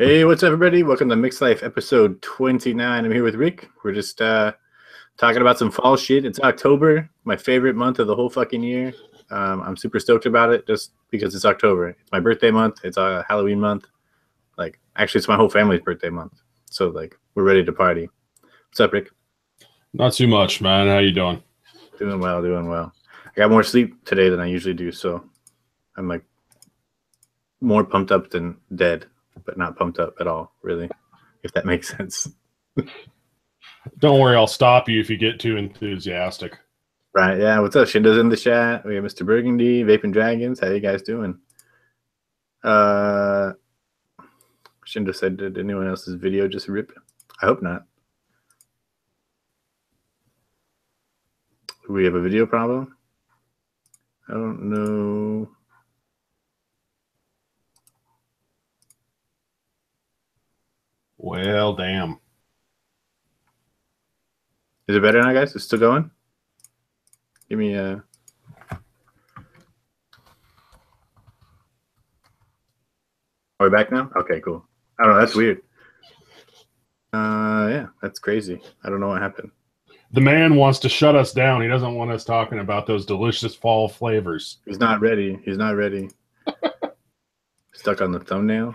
Hey, what's up, everybody? Welcome to MixLife episode 29. I'm here with Rick. We're just talking about some fall shit. It's October, my favorite month of the whole fucking year. I'm super stoked about it just because it's October. It's my birthday month. It's a Halloween month. Actually, it's my whole family's birthday month. So, we're ready to party. What's up, Rick? Not too much, man. How you doing? Doing well, doing well. I got more sleep today than I usually do, so I'm more pumped up than dead, but not pumped up at all, really, if that makes sense. Don't worry, I'll stop you if you get too enthusiastic. Right, yeah. What's up? Shindo's in the chat. We have Mr. Burgundy, Vaping Dragons. How you guys doing? Shindo said, did anyone else's video just rip? I hope not. Do we have a video problem? I don't know. Well, damn. Is it better now, guys? It's still going? Give me a... Are we back now? Okay, cool. I don't know. That's weird. Yeah, that's crazy. I don't know what happened. The man wants to shut us down. He doesn't want us talking about those delicious fall flavors. He's not ready. He's not ready. Stuck on the thumbnail.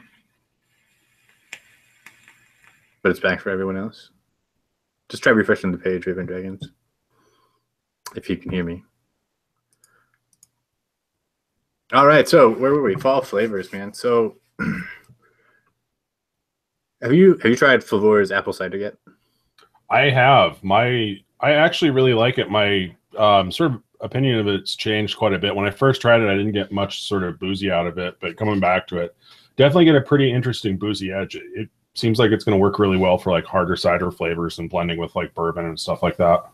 But it's back for everyone else. Just try refreshing the page, Raven Dragons. If you can hear me. All right, so where were we? Fall flavors, man. So have you tried Flavor's apple cider yet? I have. I actually really like it. My sort of opinion of it's changed quite a bit. When I first tried it, I didn't get much sort of boozy out of it, but coming back to it, definitely get a pretty interesting boozy edge. It seems like it's going to work really well for harder cider flavors and blending with bourbon and stuff like that.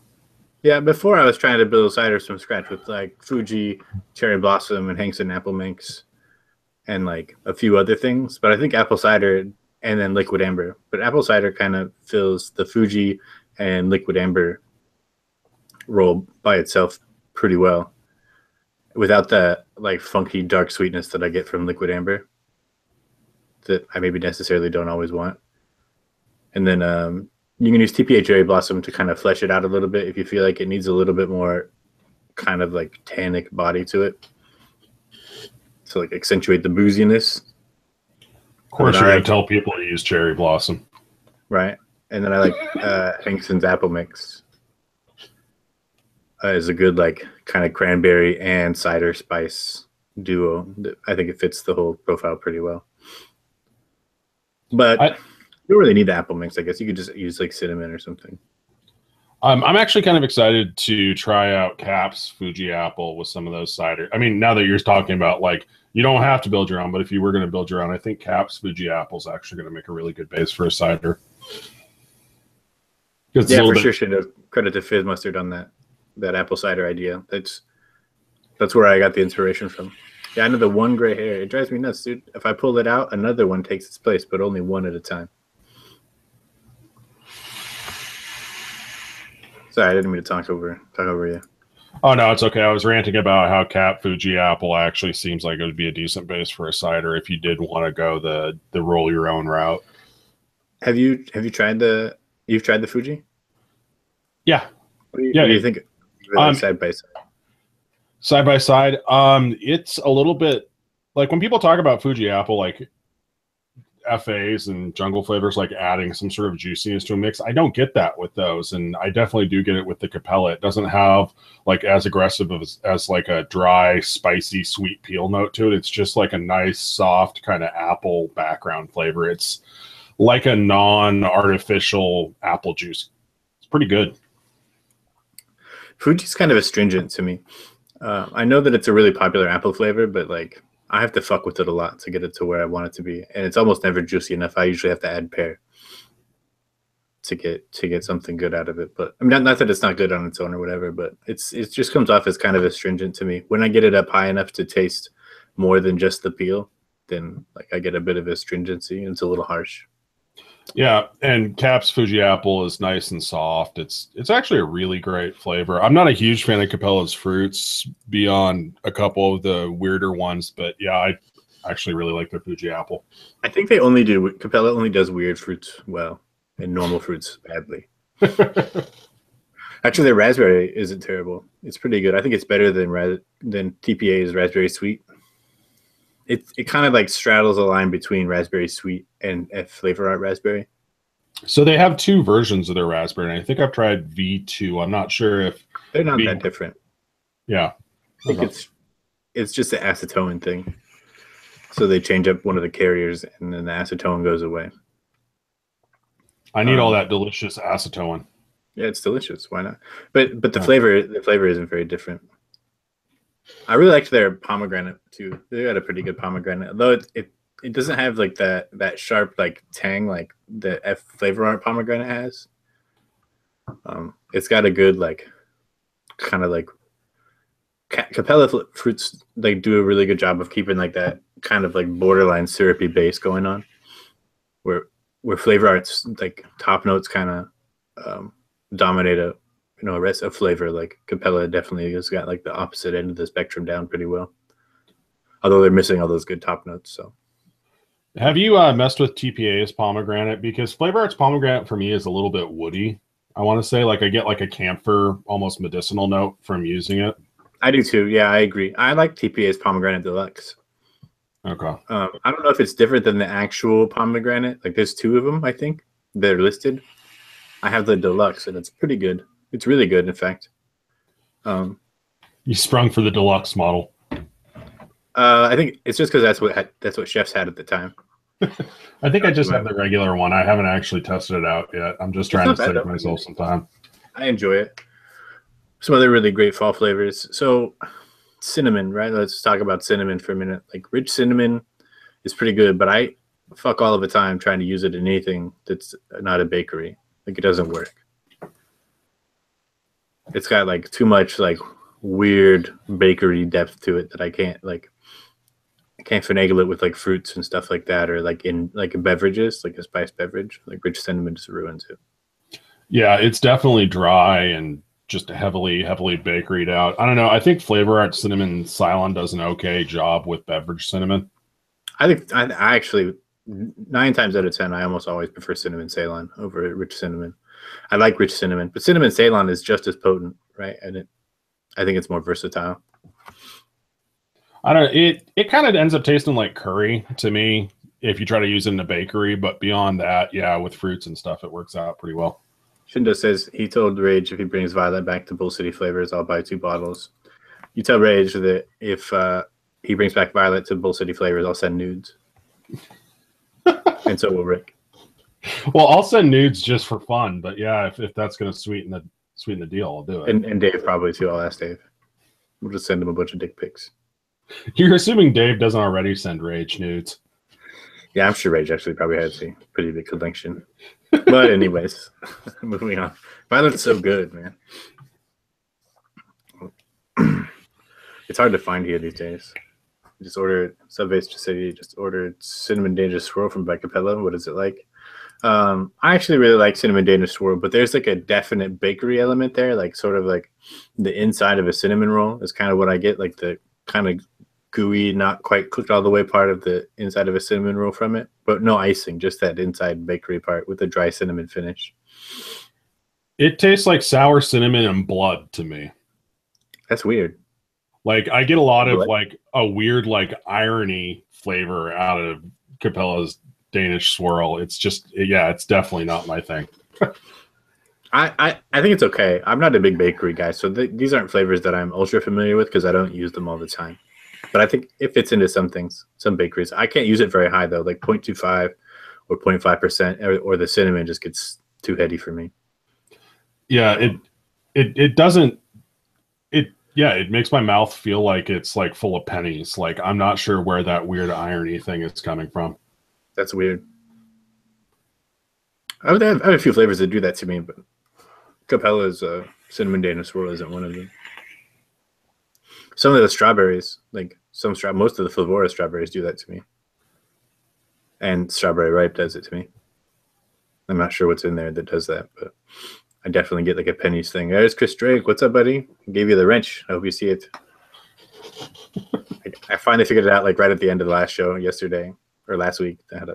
Yeah, before I was trying to build ciders from scratch with Fuji, Cherry Blossom, and Hanks and Apple Minx, and a few other things. But I think apple cider and then liquid amber. But apple cider kind of fills the Fuji and liquid amber role by itself pretty well, without the funky dark sweetness that I get from liquid amber that I maybe necessarily don't always want. And then you can use TPA Cherry Blossom to kind of flesh it out a little bit if you feel like it needs a little bit more kind of tannic body to it. So accentuate the booziness. Of course, you're going to tell people to use Cherry Blossom. Right. And then I like Hankson's Apple Mix. Is a good kind of cranberry and cider spice duo. I think it fits the whole profile pretty well. But you don't really need the apple mix. I guess you could just use cinnamon or something. I'm actually kind of excited to try out Cap's Fuji Apple with some of those cider. I mean, now that you're talking about you don't have to build your own, but if you were going to build your own, I think Cap's Fuji Apple is actually going to make a really good base for a cider. Yeah, for sure. Should credit to Fizz Mustard on that apple cider idea. That's where I got the inspiration from. Yeah, I know the one gray hair. It drives me nuts, dude. If I pull it out, another one takes its place, but only one at a time. Sorry, I didn't mean to talk over you. Oh, no, it's okay. I was ranting about how Cap Fuji Apple actually seems like it would be a decent base for a cider if you did want to go the roll your own route. Have you tried the Fuji? Yeah. What do you think side by side? Side by side, it's a little bit when people talk about Fuji Apple, FAs and jungle flavors, adding some sort of juiciness to a mix. I don't get that with those, and I definitely do get it with the Capella. It doesn't have as aggressive as a dry, spicy, sweet peel note to it. It's just a nice, soft kind of apple background flavor. It's like a non-artificial apple juice. It's pretty good. Fuji's kind of astringent to me. I know that it's a really popular apple flavor, but I have to fuck with it a lot to get it to where I want it to be, and it's almost never juicy enough. I usually have to add pear to get something good out of it. But I mean, not that it's not good on its own or whatever, but it just comes off as kind of astringent to me. When I get it up high enough to taste more than just the peel, then I get a bit of astringency, and it's a little harsh. Yeah, and Cap's Fuji Apple is nice and soft. It's actually a really great flavor. I'm not a huge fan of Capella's fruits beyond a couple of the weirder ones, but yeah, actually really like their Fuji apple. I think they only do Capella only does weird fruits well and normal fruits badly. Actually, their raspberry isn't terrible. It's pretty good. I think it's better than TPA's raspberry sweet. It kind of like straddles a line between raspberry sweet and Flavor Art raspberry. So they have two versions of their raspberry, and I think I've tried V2. I'm not sure if they're not that different. Yeah, I think it's just the acetone thing. So they change up one of the carriers, and then the acetone goes away. I need all that delicious acetone. Yeah, it's delicious. Why not? But the flavor isn't very different. I really liked their pomegranate too. They got a pretty good pomegranate, though it doesn't have like that sharp like tang like the Flavor Art pomegranate has. It's got a good like kind of like Capella fruits. They do a really good job of keeping like that kind of like borderline syrupy base going on, where Flavor Art's like top notes kind of dominate a rest of flavor. Like Capella definitely has got like the opposite end of the spectrum down pretty well, although they're missing all those good top notes. So have you messed with TPA's pomegranate? Because Flavor Art's pomegranate for me is a little bit woody. I want to say like I get like a camphor, almost medicinal note from using it. I do too. Yeah, I agree. I like TPA's pomegranate deluxe. Okay. I don't know if it's different than the actual pomegranate. Like there's two of them, I think. They're listed. I have the deluxe, and it's pretty good. It's really good, in fact. You sprung for the deluxe model. I think it's just because that's what chefs had at the time. I think I just have the regular one. I haven't actually tested it out yet. I'm just trying to save myself some time. I enjoy it. Some other really great fall flavors. So cinnamon, right? Let's talk about cinnamon for a minute. Like rich cinnamon is pretty good, but I fuck all of the time trying to use it in anything that's not a bakery. Like it doesn't work. It's got like too much like weird bakery depth to it that I can't finagle it with like fruits and stuff like that, or like in like beverages, like a spiced beverage. Like rich cinnamon just ruins it. Yeah, it's definitely dry and just heavily bakeried out. I don't know. I think Flavor Art Cinnamon Ceylon does an okay job with beverage cinnamon. I think I actually 9 times out of 10, I almost always prefer cinnamon Ceylon over rich cinnamon. I like rich cinnamon, but cinnamon Ceylon is just as potent, right? And I think it's more versatile. I don't. It kind of ends up tasting like curry to me if you try to use it in a bakery. But beyond that, yeah, with fruits and stuff, it works out pretty well. Shindo says he told Rage if he brings Violet back to Bull City Flavors, I'll buy 2 bottles. You tell Rage that if he brings back Violet to Bull City Flavors, I'll send nudes. And so will Rick. Well, I'll send nudes just for fun, but yeah, if that's going to sweeten the deal, I'll do it. And Dave probably too. I'll ask Dave. We'll just send him a bunch of dick pics. You're assuming Dave doesn't already send Rage nudes. Yeah, I'm sure Rage actually probably has a pretty big collection. But anyways, moving on. Violet's so good, man. It's hard to find here these days. Just ordered Subway's just said you just ordered cinnamon danger swirl from Capella. What is it like? I actually really like cinnamon danger swirl, but there's like a definite bakery element there, like sort of like the inside of a cinnamon roll is kind of what I get, like the kind of gooey, not quite cooked all the way part of the inside of a cinnamon roll from it, but no icing, just that inside bakery part with the dry cinnamon finish. It tastes like sour cinnamon and blood to me. That's weird. Like I get a lot of like a weird like irony flavor out of Capella's Danish swirl. It's just, yeah, it's definitely not my thing. I think it's okay. I'm not a big bakery guy, so these aren't flavors that I'm ultra familiar with because I don't use them all the time. But I think it fits into some things, some bakeries. I can't use it very high though, like 0.25 or 0.5%, or the cinnamon just gets too heady for me. Yeah, it doesn't. Yeah, it makes my mouth feel like it's like full of pennies. Like I'm not sure where that weird irony thing is coming from. That's weird. I have a few flavors that do that to me, but Capella's cinnamon Danish swirl isn't one of them. Some of the strawberries, like most of the Flavora strawberries do that to me. And Strawberry Ripe does it to me. I'm not sure what's in there that does that, but I definitely get like a pennies thing. There's Chris Drake. What's up, buddy? Gave you the wrench. I hope you see it. I finally figured it out like right at the end of the last show yesterday or last week. I had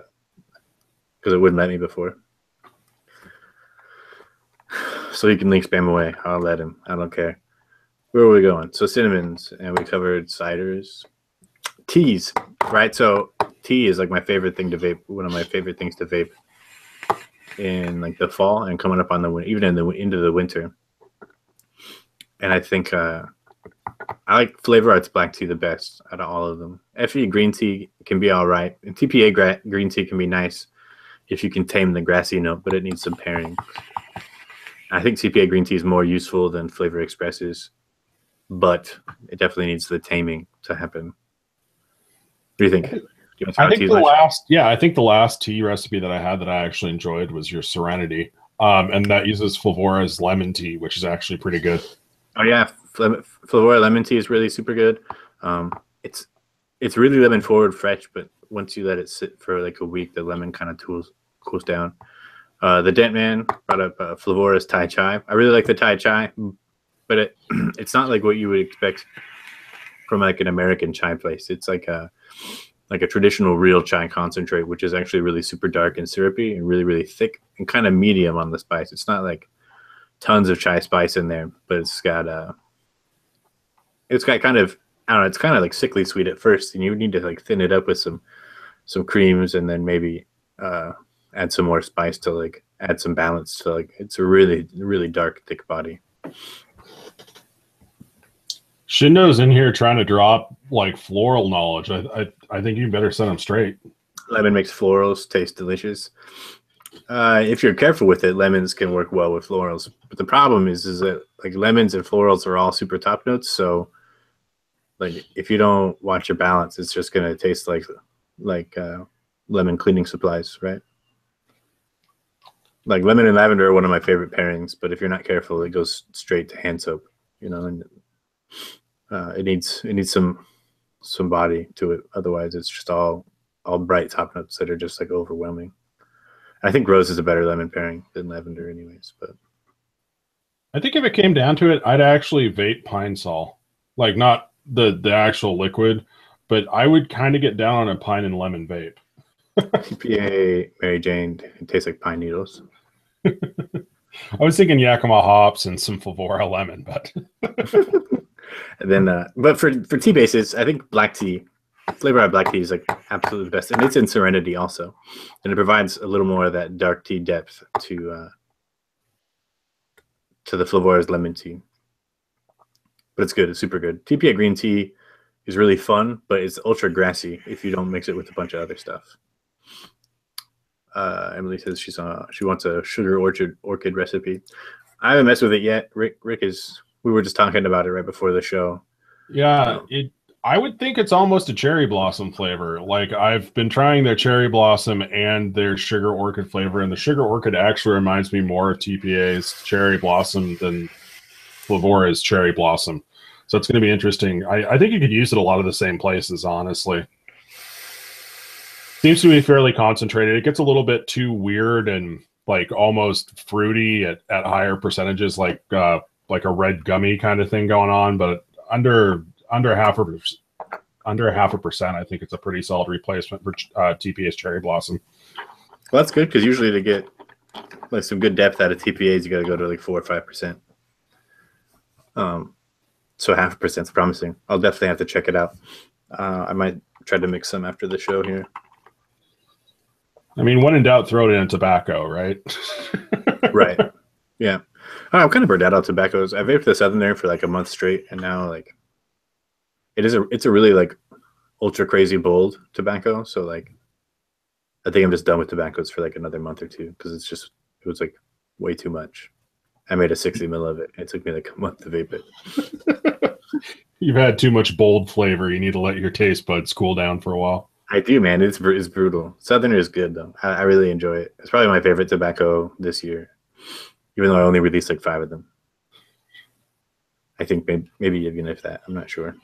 because it wouldn't let me before. So he can link spam away. I'll let him. I don't care. Where were we going? So cinnamons, and we covered ciders, teas, right? So tea is like my favorite thing to vape. One of my favorite things to vape in like the fall and coming up on the even in the into the winter. And I think I like Flavor Arts black tea the best out of all of them. FE green tea can be all right, and TPA green tea can be nice if you can tame the grassy note, but it needs some pairing. I think TPA green tea is more useful than Flavor Expresses, but it definitely needs the taming to happen. What do you think? I think the last tea recipe that I had that I actually enjoyed was your Serenity, and that uses Flavora's lemon tea, which is actually pretty good. Oh yeah, Flavora lemon tea is really super good. It's really lemon forward fresh, but once you let it sit for like a week, the lemon kind of cools down. The Dent Man brought up Flavora's Thai Chai. I really like the Thai Chai, but it's not like what you would expect from like an American chai place. It's like a traditional real chai concentrate, which is actually really super dark and syrupy and really, really thick and kind of medium on the spice. It's not like tons of chai spice in there, but it's got kind of, I don't know, it's kind of like sickly sweet at first, and you need to like thin it up with some creams and then maybe add some more spice to like add some balance to like it's a really, really dark, thick body. Shindo's in here trying to drop like floral knowledge. I think you better set him straight. Lemon makes florals taste delicious. If you're careful with it, lemons can work well with florals. But the problem is that like lemons and florals are all super top notes. So like if you don't watch your balance, it's just gonna taste like lemon cleaning supplies, right? Like lemon and lavender are one of my favorite pairings, but if you're not careful, it goes straight to hand soap, and it needs some body to it. Otherwise, it's just all bright top notes that are just like overwhelming. I think rose is a better lemon pairing than lavender, anyways. But I think if it came down to it, I'd actually vape Pine Sol, like not the actual liquid, but I would kind of get down on a pine and lemon vape. TPA Mary Jane, it tastes like pine needles. I was thinking Yakima hops and some Flavora lemon, but and then but for tea bases, I think black tea, Flavor Out black tea is like absolutely the best, and it's in Serenity also, and it provides a little more of that dark tea depth to the Flavora's lemon tea. But it's good, it's super good. TPA green tea is really fun, but it's ultra grassy if you don't mix it with a bunch of other stuff. Emily says she wants a sugar orchid recipe. I haven't messed with it yet. Rick is. We were just talking about it right before the show. Yeah, I would think it's almost a cherry blossom flavor. Like I've been trying their cherry blossom and their sugar orchid flavor, and the sugar orchid actually reminds me more of TPA's cherry blossom than Flavora's cherry blossom. So it's going to be interesting. I think you could use it a lot of the same places, honestly. Seems to be fairly concentrated. It gets a little bit too weird and like almost fruity at higher percentages, like a red gummy kind of thing going on. But under half a percent, I think it's a pretty solid replacement for TPA's cherry blossom. Well, that's good because usually to get like some good depth out of TPAs, you got to go to like 4 or 5%. So 0.5% is promising. I'll definitely have to check it out. I might try to mix some after the show here. I mean, when in doubt, throw it in tobacco, right? Right. Yeah. I'm kind of burned out on tobaccos. I vaped the Southerner for like a month straight, and now like it's a really like ultra crazy bold tobacco. So like I think I'm just done with tobaccos for like another month or two because it was like way too much. I made a 60 mil of it. It took me like a month to vape it. You've had too much bold flavor. You need to let your taste buds cool down for a while. I do, man. It's brutal. Southerner is good though. I really enjoy it. It's probably my favorite tobacco this year, even though I only released like 5 of them. I think maybe even if that, I'm not sure.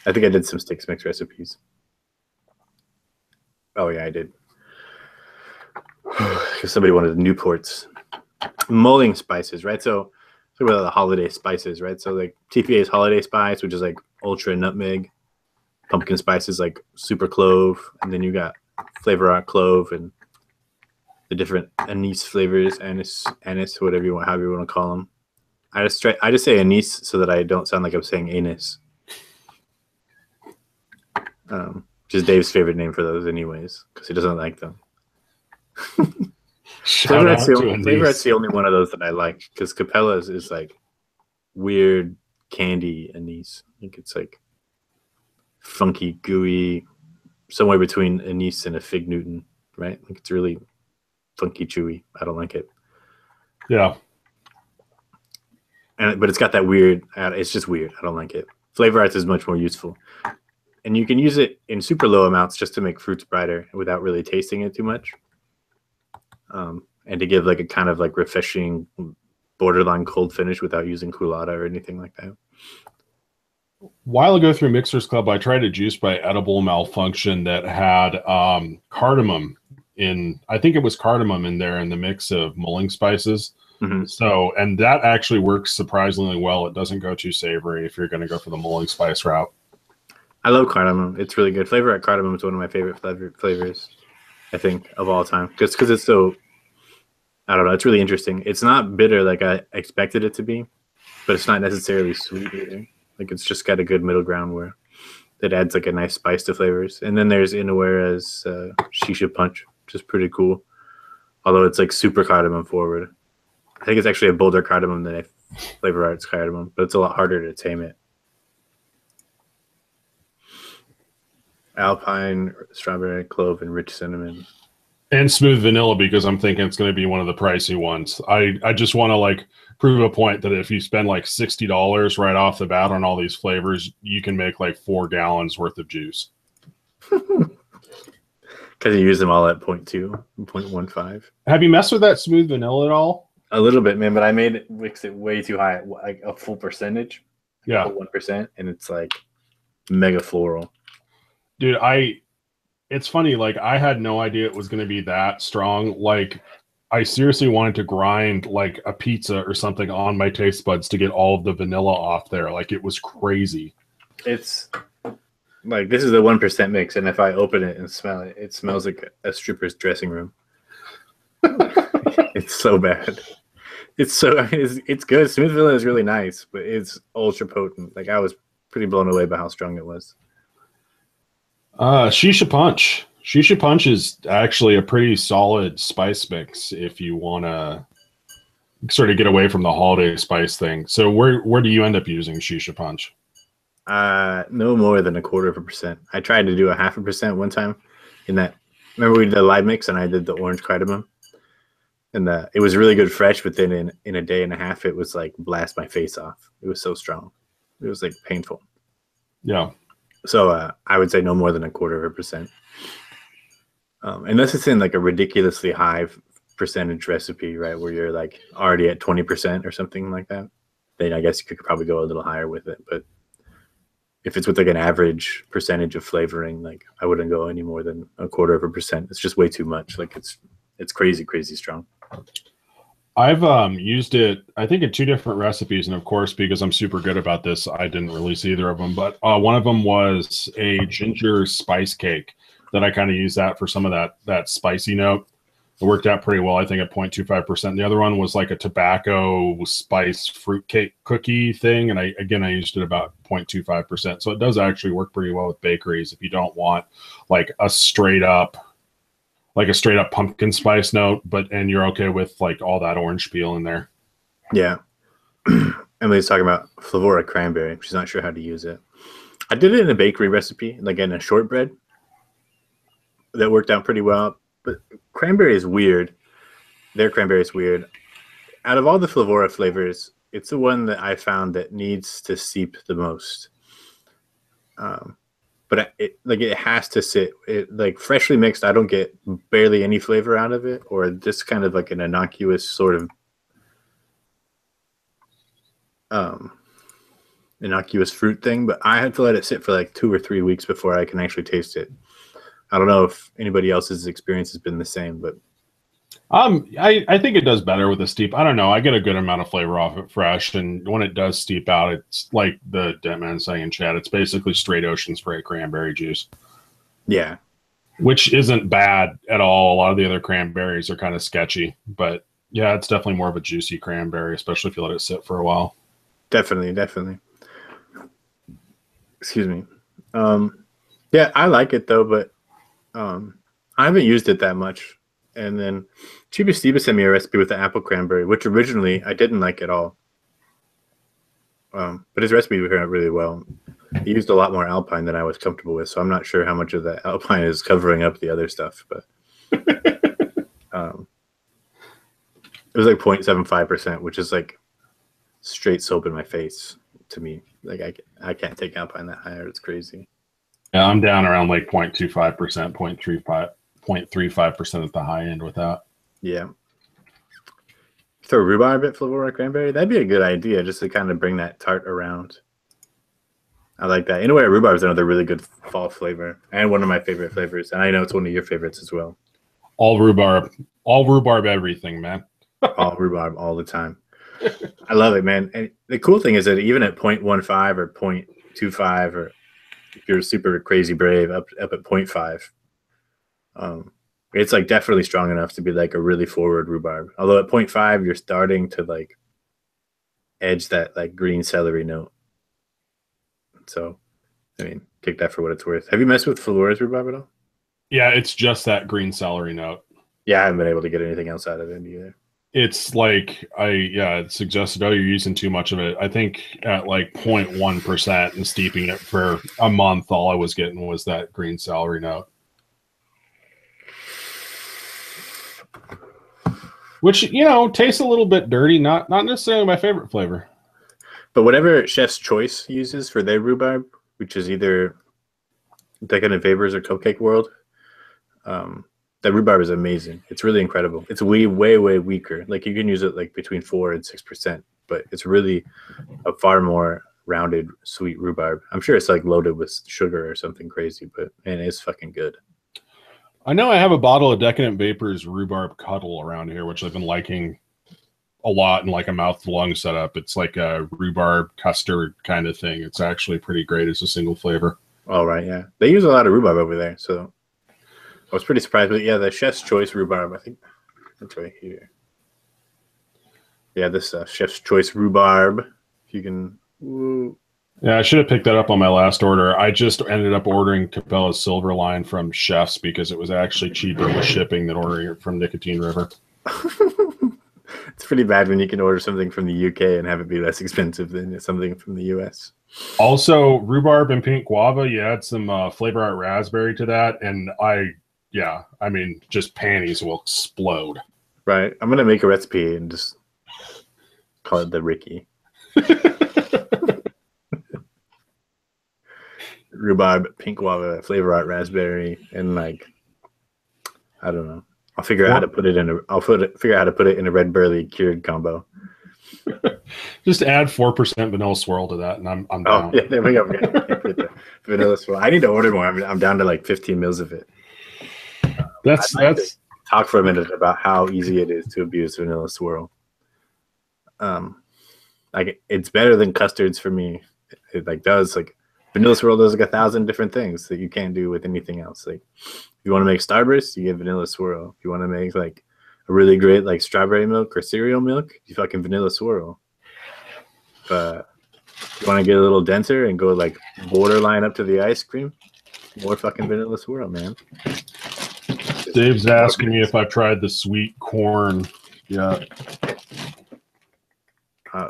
I think I did some sticks mix recipes. Oh yeah, I did. Because somebody wanted Newports. Mulling spices, right? So about the holiday spices, right? So like TPA's holiday spice, which is like ultra nutmeg. pumpkin spices like super clove, and then you got flavor art clove and the different anise flavors, anise, whatever you want, however you want to call them. I just say anise so that I don't sound like I'm saying anus. Which is Dave's favorite name for those, anyways, because he doesn't like them. Flavor Art's the only one of those that I like, because Capella's is like weird candy anise. I think it's like funky, gooey, somewhere between anise and a fig Newton, right? Like it's really funky, chewy. I don't like it. Yeah. But it's got that weird. It's just weird. I don't like it. Flavor Arts is much more useful, and you can use it in super low amounts just to make fruits brighter without really tasting it too much, and to give like a kind of like refreshing, borderline cold finish without using culotta or anything like that. A while ago through Mixers Club, I tried a juice by Edible Malfunction that had cardamom in. I think it was cardamom in there in the mix of mulling spices. Mm-hmm. So, and that actually works surprisingly well. It doesn't go too savory if you're going to go for the mulling spice route. I love cardamom. It's really good. Flavor at cardamom is one of my favorite flavors, I think, of all time. Just because it's so, I don't know, it's really interesting. It's not bitter like I expected it to be, but it's not necessarily sweet either. Like it's just got a good middle ground where it adds like a nice spice to flavors. And then there's Inuara's Shisha Punch, which is pretty cool. Although it's like super cardamom forward. I think it's actually a bolder cardamom than a Flavor Arts cardamom, but it's a lot harder to tame it. Alpine, strawberry, clove, and rich cinnamon. And smooth vanilla, because I'm thinking it's going to be one of the pricey ones. I just want to like prove a point that if you spend like $60 right off the bat on all these flavors, you can make like 4 gallons worth of juice. Because you use them all at 0.2, 0.15. Have you messed with that smooth vanilla at all? A little bit, man, but I mix it way too high, like a full percentage. Yeah, 1%, and it's like mega floral. Dude, it's funny, like I had no idea it was going to be that strong. Like I seriously wanted to grind like a pizza or something on my taste buds to get all of the vanilla off there. Like it was crazy. It's like, this is the 1% mix, and if I open it and smell it, it smells like a stripper's dressing room. It's so bad. It's good. Smooth vanilla is really nice, but it's ultra potent. Like I was pretty blown away by how strong it was. Shisha Punch. Shisha Punch is actually a pretty solid spice mix if you want to sort of get away from the holiday spice thing. So where do you end up using Shisha Punch? No more than 1/4%. I tried to do 0.5% one time in that. Remember we did the live mix and I did the orange cardamom, and it was really good fresh. But then in a day and a half, it was like blast my face off. It was so strong. It was like painful. Yeah. So I would say no more than 1/4%. Unless it's in like a ridiculously high percentage recipe, right, where you're like already at 20% or something like that, then I guess you could probably go a little higher with it. But if it's with like an average percentage of flavoring, like I wouldn't go any more than 1/4%. It's just way too much. Like it's crazy, crazy strong. I've used it, I think, in 2 different recipes, and of course, because I'm super good about this, I didn't release either of them. But one of them was a ginger spice cake that I kind of used that for some of that spicy note. It worked out pretty well, I think, at 0.25%. The other one was like a tobacco spice fruit cake cookie thing, and I used it about 0.25%. So it does actually work pretty well with bakeries if you don't want like a straight up pumpkin spice note, and you're okay with like all that orange peel in there. Yeah. Emily's talking about Flavora cranberry. She's not sure how to use it. I did it in a bakery recipe, like in a shortbread. That worked out pretty well. But cranberry is weird. Their cranberry is weird. Out of all the Flavora flavors, it's the one that I found that needs to seep the most. But it has to sit. Like freshly mixed, I don't get barely any flavor out of it, or just kind of like an innocuous sort of innocuous fruit thing. But I had to let it sit for like 2 or 3 weeks before I can actually taste it. I don't know if anybody else's experience has been the same, but I think it does better with a steep. I don't know. I get a good amount of flavor off it fresh, and when it does steep out, it's like the dead man saying in chat. It's basically straight ocean spray cranberry juice. Yeah, which isn't bad at all. A lot of the other cranberries are kind of sketchy, but yeah, it's definitely more of a juicy cranberry, especially if you let it sit for a while. definitely, definitely. Excuse me. Yeah, I like it though, but I haven't used it that much. And then Chiba Steva sent me a recipe with the apple cranberry, which originally I didn't like at all. But his recipe turned out really well. He used a lot more Alpine than I was comfortable with, so I'm not sure how much of that Alpine is covering up the other stuff. But it was like 0.75%, which is like straight soap in my face to me. Like I can't take Alpine that higher. It's crazy. Yeah, I'm down around like 0.25%, 0.35% at the high end with that. Yeah. Throw rhubarb at floral cranberry. That'd be a good idea, just to kind of bring that tart around. I like that. In a way, rhubarb is another really good fall flavor, and one of my favorite flavors. And I know it's one of your favorites as well. All rhubarb, everything, man. All rhubarb, all the time. I love it, man. And the cool thing is that even at 0.15 or 0.25, or if you're super crazy brave, up at 0.5, it's like definitely strong enough to be like a really forward rhubarb. Although at 0.5, you're starting to like edge that like green celery note. So, I mean, take that for what it's worth. Have you messed with Flora's rhubarb at all? Yeah, it's just that green celery note. Yeah, I haven't been able to get anything else out of it either. It's like it suggested, oh, you're using too much of it. I think at like 0.1% and steeping it for a month, all I was getting was that green celery note. Which, tastes a little bit dirty, not necessarily my favorite flavor. But whatever Chef's Choice uses for their rhubarb, which is either Decadent Favors or Cupcake World, that rhubarb is amazing. It's really incredible. It's way, way, way weaker. Like you can use it like between 4 and 6%, but it's really a far more rounded, sweet rhubarb. I'm sure it's like loaded with sugar or something crazy, but man, it's fucking good. I know I have a bottle of Decadent Vapors Rhubarb Cuddle around here, which I've been liking a lot in like a mouth-to-lung setup. It's like a rhubarb custard kind of thing. It's actually pretty great as a single flavor. All right, yeah. They use a lot of rhubarb over there, so I was pretty surprised. But yeah, the Chef's Choice rhubarb, I think that's right here. Yeah, this Chef's Choice rhubarb. If you can... Woo. Yeah, I should have picked that up on my last order. I just ended up ordering Capella's Silver line from Chef's because it was actually cheaper with shipping than ordering it from Nicotine River. It's pretty bad when you can order something from the UK and have it be less expensive than something from the US. Also, rhubarb and pink guava, you add some flavor art raspberry to that, and I mean, just panties will explode. Right. I'm going to make a recipe and just call it the Ricky. Rhubarb, pink guava, flavor art raspberry, and like, I don't know. I'll figure out how to put it in a red burley cured combo. Just add 4% vanilla swirl to that, and I'm down. Oh, yeah, there we go. The vanilla swirl. I need to order more. I'm down to like 15 mils of it. That's talk for a minute about how easy it is to abuse vanilla swirl. Like it's better than custards for me. It vanilla swirl does like 1,000 different things that you can't do with anything else. Like if you want to make Starburst, you get vanilla swirl. If you want to make like a really great like strawberry milk or cereal milk, you fucking vanilla swirl. But if you want to get a little denser and go like borderline up to the ice cream, more fucking vanilla swirl, man. Dave's asking me if I've tried the sweet corn. Yeah.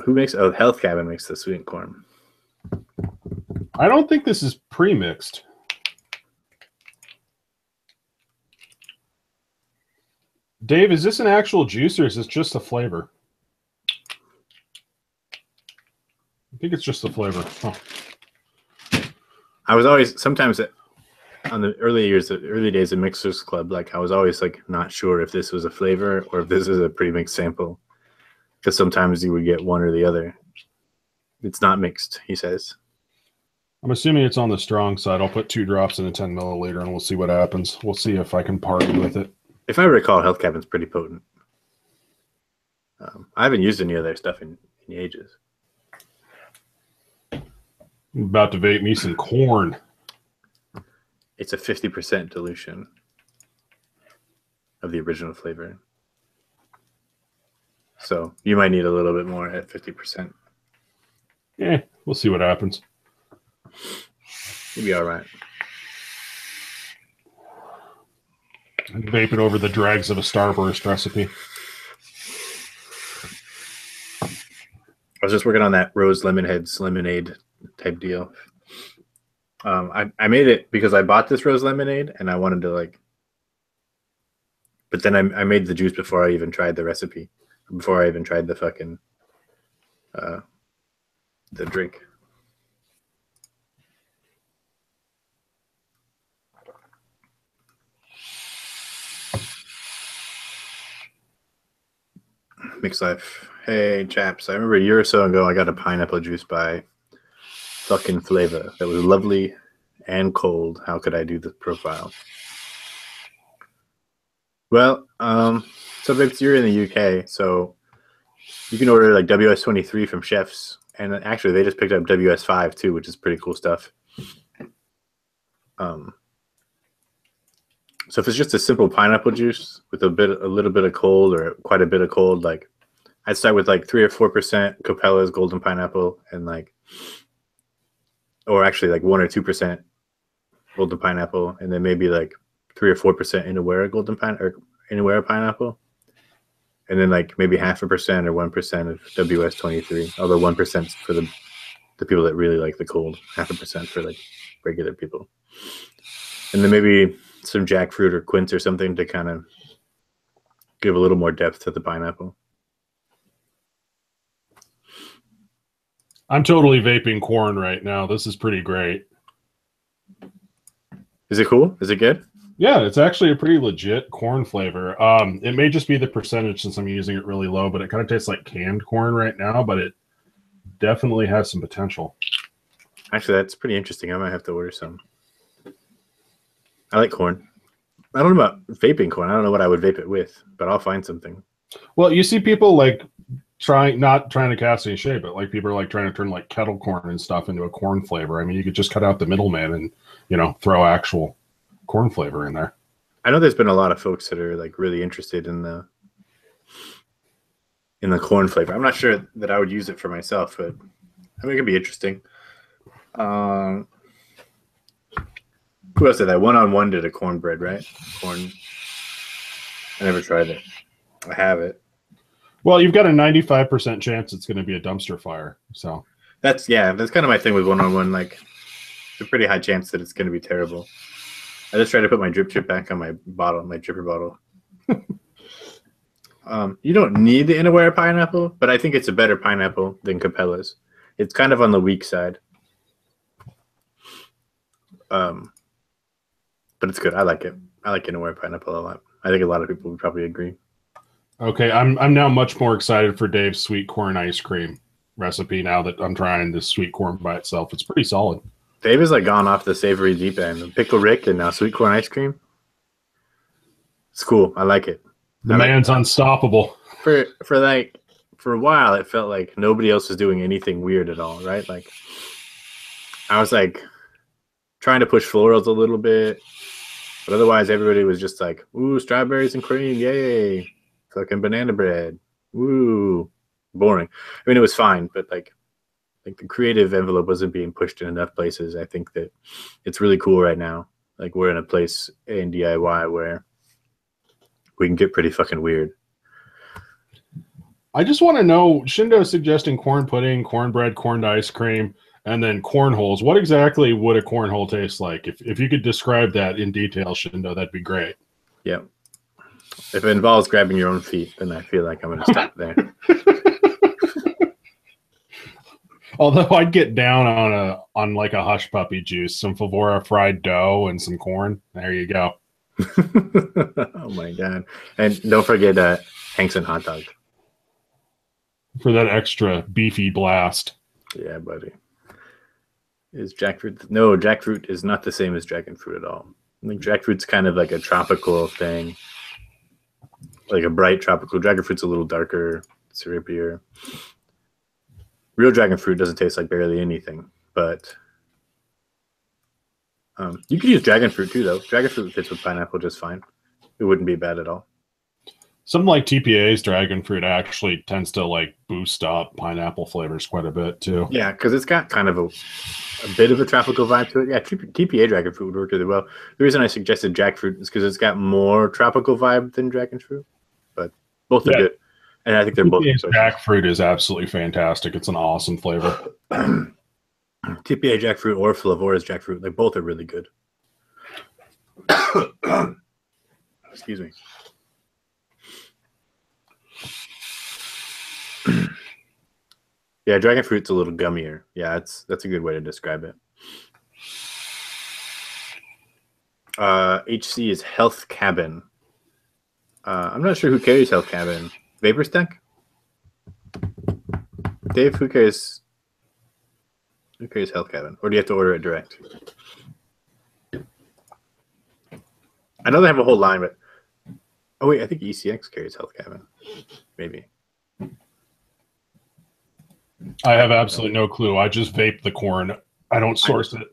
Who makes? Oh, Health Cabin makes the sweet corn. I don't think this is pre-mixed. Dave, is this an actual juice or is this just a flavor? I think it's just the flavor. Huh. I was always sometimes on the early days of Mixers Club, like I was always like not sure if this was a flavor or if this is a pre-mixed sample, because sometimes you would get one or the other. It's not mixed, he says. I'm assuming it's on the strong side. I'll put 2 drops in a 10 milliliter and we'll see what happens. We'll see if I can party with it. If I recall, Health Cabin's pretty potent. I haven't used any of their stuff in ages. I'm about to vape me some corn. It's a 50% dilution of the original flavor. So you might need a little bit more at 50%. Yeah, we'll see what happens. You'll be all right. I'm vaping over the dregs of a Starburst recipe. I was just working on that Rose Lemonheads lemonade type deal. I made it because I bought this rose lemonade and I wanted to like, but then I made the juice before I even tried the recipe, before I even tried the fucking the drink. MixLife. Hey chaps, I remember a year or so ago I got a pineapple juice by fucking Flavor that was lovely and cold. How could I do the profile? Well, so if you're in the UK, so you can order like WS23 from Chefs, and actually they just picked up WS5 too, which is pretty cool stuff. So if it's just a simple pineapple juice with a little bit of cold or quite a bit of cold, like I'd start with like 3 or 4% Copella's golden pineapple and like, or actually like 1 or 2% golden pineapple, and then maybe like 3 or 4% Inawera golden or Inawera pineapple, and then like maybe 0.5% or 1% of WS23. Although 1% for the people that really like the cold, 0.5% for like regular people, and then maybe some jackfruit or quince or something to kind of give a little more depth to the pineapple. I'm totally vaping corn right now. This is pretty great. Is it cool? Is it good? Yeah, it's actually a pretty legit corn flavor. It may just be the percentage since I'm using it really low, but it kind of tastes like canned corn right now, but it definitely has some potential. Actually, that's pretty interesting. I might have to order some. I like corn. I don't know about vaping corn. I don't know what I would vape it with, but I'll find something. Well, you see people like not trying to cast any shade, but like people are like trying to turn like kettle corn and stuff into a corn flavor. I mean, you could just cut out the middleman and, you know, throw actual corn flavor in there. I know there's been a lot of folks that are like really interested in the corn flavor. I'm not sure that I would use it for myself, but I mean, it could be interesting. Who else did that? One did a cornbread, right? Corn. I never tried it. I have it. Well, you've got a 95% chance it's going to be a dumpster fire. So that's kind of my thing with one. Like, it's a pretty high chance that it's going to be terrible. I just tried to put my drip chip back on my bottle, my dripper bottle. You don't need the Inawera pineapple, but I think it's a better pineapple than Capella's. It's kind of on the weak side. But it's good. I like it. I like Inawera pineapple a lot. I think a lot of people would probably agree. Okay, I'm now much more excited for Dave's sweet corn ice cream recipe now that I'm trying this sweet corn by itself. It's pretty solid. Dave has like gone off the savory deep end. Pickle Rick and now sweet corn ice cream. It's cool. I like it. The man's unstoppable. For a while, it felt like nobody else was doing anything weird at all, right? Like I was like trying to push florals a little bit, but otherwise everybody was just like, ooh, strawberries and cream, yay. Fucking banana bread. Woo. Boring. I mean, it was fine, but like the creative envelope wasn't being pushed in enough places. I think that it's really cool right now. Like we're in a place in DIY where we can get pretty fucking weird. I just want to know, Shindo suggesting corn pudding, cornbread, corned ice cream, and then cornholes. What exactly would a cornhole taste like? If you could describe that in detail, Shindo, that'd be great. Yep. If it involves grabbing your own feet, then I feel like I'm going to stop there. Although I'd get down on like a hush puppy juice, some Favora fried dough, and some corn. There you go. Oh my god! And don't forget Hanks and hot dog for that extra beefy blast. Yeah, buddy. Is jackfruit? No, jackfruit is not the same as dragon fruit at all. I think jackfruit's kind of like a tropical thing. like a bright tropical. Dragon fruit's a little darker, syrupier. Real dragon fruit doesn't taste like barely anything, but you could use dragon fruit too, though. Dragon fruit fits with pineapple just fine. It wouldn't be bad at all. Something like TPA's dragon fruit actually tends to like boost up pineapple flavors quite a bit too. Yeah, because it's got kind of a bit of a tropical vibe to it. Yeah, TPA dragon fruit would work really well. The reason I suggested jackfruit is because it's got more tropical vibe than dragon fruit, but both are good. And I think they're both. Jackfruit is absolutely fantastic. It's an awesome flavor. TPA jackfruit or Flavora's jackfruit, they both are really good. Excuse me. Yeah, dragon fruit's a little gummier. Yeah, that's a good way to describe it. HC is Health Cabin. I'm not sure who carries Health Cabin. Vapor Stack? Dave, who carries Health Cabin? Or do you have to order it direct? I know they have a whole line, but oh wait, I think ECX carries Health Cabin. Maybe. I have absolutely no clue. I just vape the corn. I don't source it.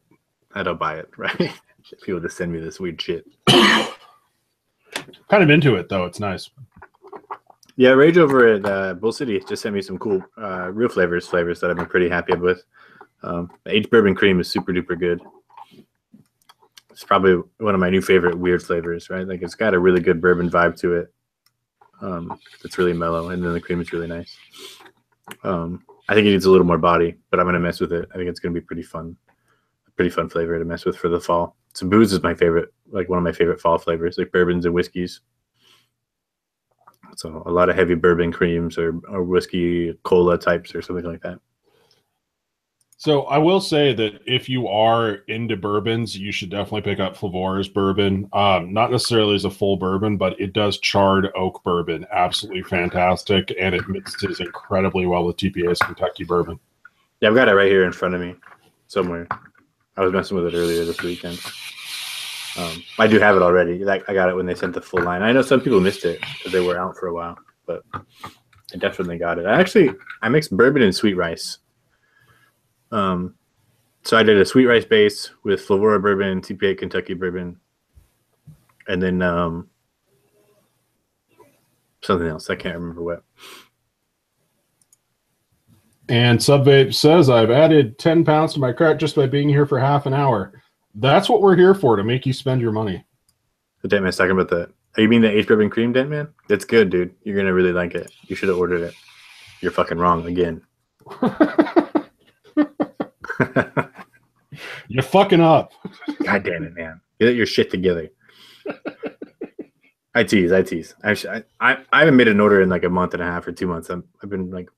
I don't buy it, right? People just send me this weird shit. Kind of into it though. It's nice. Yeah, Rage over at Bull City just sent me some cool real flavors that I've been pretty happy with. Aged bourbon cream is super duper good. It's probably one of my new favorite weird flavors, right? Like it's got a really good bourbon vibe to it. It's really mellow, and then the cream is really nice. I think it needs a little more body, but I'm gonna mess with it. I think it's gonna be pretty fun flavor to mess with for the fall. So booze is my favorite, like one of my favorite fall flavors, like bourbons and whiskeys. So a lot of heavy bourbon creams or whiskey cola types or something like that. So I will say that if you are into bourbons, you should definitely pick up Flavora's bourbon. Not necessarily as a full bourbon, but it does charred oak bourbon. Absolutely fantastic. And it mixes incredibly well with TPA's Kentucky bourbon. Yeah, I've got it right here in front of me somewhere. I was messing with it earlier this weekend. I do have it already. Like I got it when they sent the full line. I know some people missed it because they were out for a while, but I definitely got it. I mixed bourbon and sweet rice. So I did a sweet rice base with Flavora bourbon, TPA Kentucky bourbon, and then something else. I can't remember what. And Subvape says, I've added 10 pounds to my cart just by being here for half an hour. That's what we're here for, to make you spend your money. The Dentman's talking about that. Are you mean the aged bourbon cream, Dentman? That's good, dude. You're going to really like it. You should have ordered it. You're fucking wrong again. You're fucking up. God damn it, man. Get your shit together. I tease. Actually, I haven't made an order in like a month and a half or 2 months. I've been like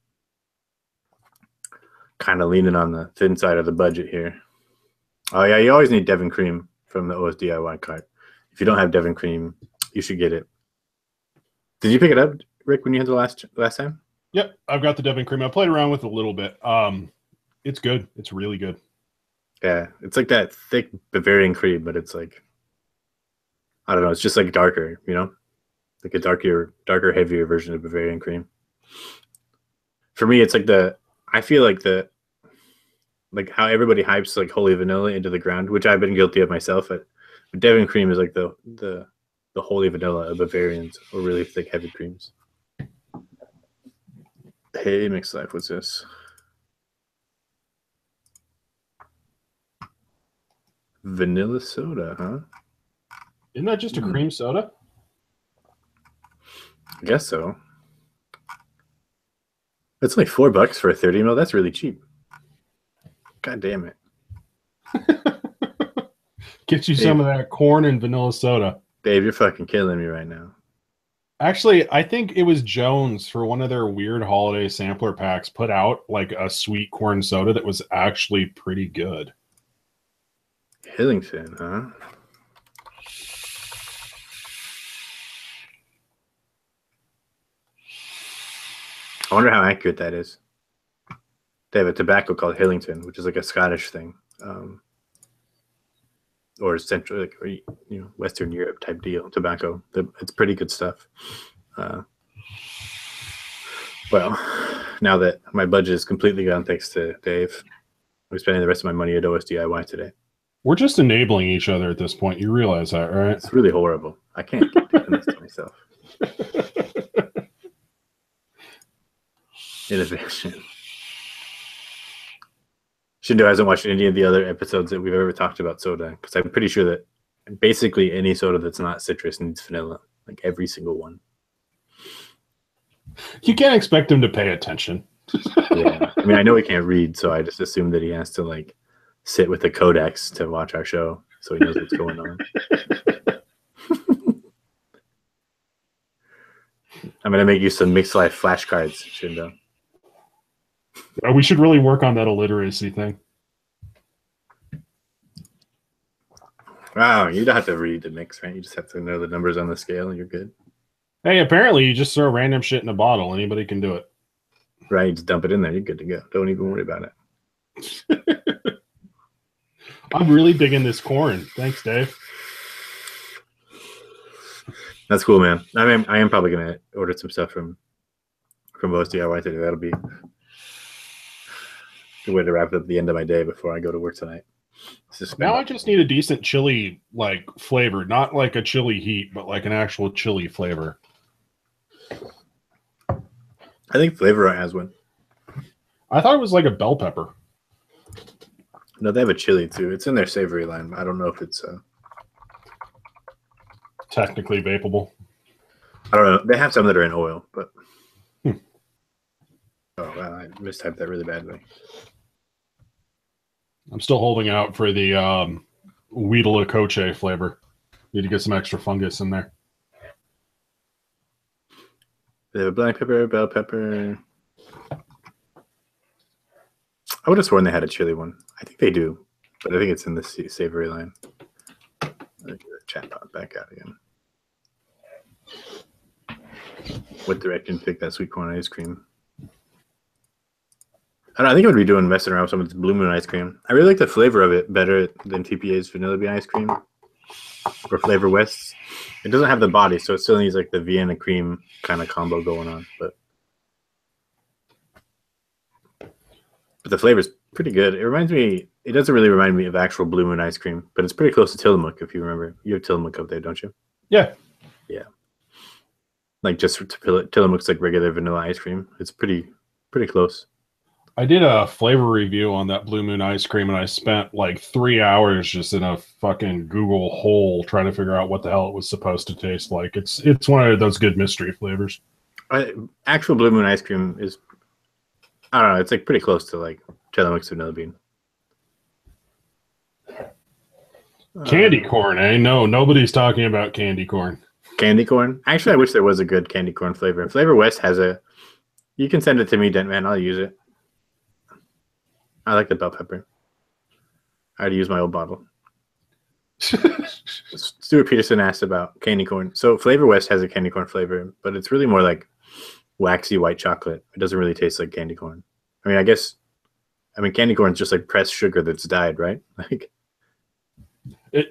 kind of leaning on the thin side of the budget here. Oh yeah, you always need Devon cream from the OS DIY cart. If you don't have Devon cream, you should get it. Did you pick it up, Rick, when you had the last time? Yep, I've got the Devon cream. I played around with it a little bit. It's good. It's really good. Yeah, it's like that thick Bavarian cream, but it's like, I don't know, it's just like darker, you know? Like a darker, heavier version of Bavarian cream. For me, it's like I feel like like how everybody hypes like holy vanilla into the ground, which I've been guilty of myself. But Devon cream is like the holy vanilla of Bavarians or really thick, heavy creams. Hey, MixLife, what's this? Vanilla soda, huh? Isn't that just a cream soda? I guess so. That's like $4 for a 30 ml. That's really cheap. God damn it. Get you some of that corn and vanilla soda. Dave, you're fucking killing me right now. Actually, I think it was Jones for one of their weird holiday sampler packs put out like a sweet corn soda that was actually pretty good. Hillington, huh? I wonder how accurate that is. They have a tobacco called Hillington, which is like a Scottish thing, or central, like, or, Western Europe type deal. Tobacco. It's pretty good stuff. Well, now that my budget is completely gone, thanks to Dave, I'm spending the rest of my money at OS DIY today. We're just enabling each other at this point. You realize that, right? It's really horrible. I can't keep doing this to myself. Innovation. Shindo hasn't watched any of the other episodes that we've ever talked about soda, because I'm pretty sure that basically any soda that's not citrus needs vanilla, like every single one. You can't expect him to pay attention. Yeah, I mean, I know he can't read, so I just assume that he has to like sit with a codex to watch our show, so he knows what's going on. I'm gonna make you some MixLife flashcards, Shindo. We should really work on that illiteracy thing. Wow, you don't have to read the mix, right? You just have to know the numbers on the scale, and you're good. Hey, apparently you just throw random shit in a bottle. Anybody can do it. Right, you just dump it in there. You're good to go. Don't even worry about it. I'm really digging this corn. Thanks, Dave. That's cool, man. I mean, I am probably gonna order some stuff from OS DIY today. That'll be a good way to wrap up the end of my day before I go to work tonight. Now I just need a decent chili like flavor, not like a chili heat, but like an actual chili flavor. I think Flavor has one. I thought it was like a bell pepper. No, they have a chili too. It's in their savory line. I don't know if it's Technically vapeable. I don't know. They have some that are in oil, but oh wow, I mistyped that really badly. I'm still holding out for the Huitlacoche flavor. Need to get some extra fungus in there. They have a black pepper, bell pepper. I would have sworn they had a chili one. I think they do, but I think it's in the savory line. Let me get the chat pop back out again. What direction to pick that sweet corn ice cream? I don't know, I think I would be messing around with some of this Blue Moon ice cream. I really like the flavor of it better than TPA's Vanilla Bean ice cream or Flavor West's. It doesn't have the body, so it still needs like the Vienna cream kind of combo going on. But the flavor's pretty good. It reminds me. It doesn't really remind me of actual Blue Moon ice cream, but it's pretty close to Tillamook. If you remember, you have Tillamook up there, don't you? Yeah. Yeah. Like just Tillamook's like regular vanilla ice cream. It's pretty close. I did a flavor review on that Blue Moon ice cream, and I spent like 3 hours just in a fucking Google hole trying to figure out what the hell it was supposed to taste like. It's one of those good mystery flavors. Actual Blue Moon ice cream is, I don't know, it's like pretty close to like Tillamook's Vanilla Bean. Candy corn, eh? No, nobody's talking about candy corn. Candy corn? Actually, I wish there was a good candy corn flavor. Flavor West has a. You can send it to me, Dentman. I'll use it. I like the bell pepper. I already used my old bottle. Stuart Peterson asked about candy corn. So Flavor West has a candy corn flavor, but it's really more like waxy white chocolate. It doesn't really taste like candy corn. I mean, candy corn is just like pressed sugar that's dyed, right? Like.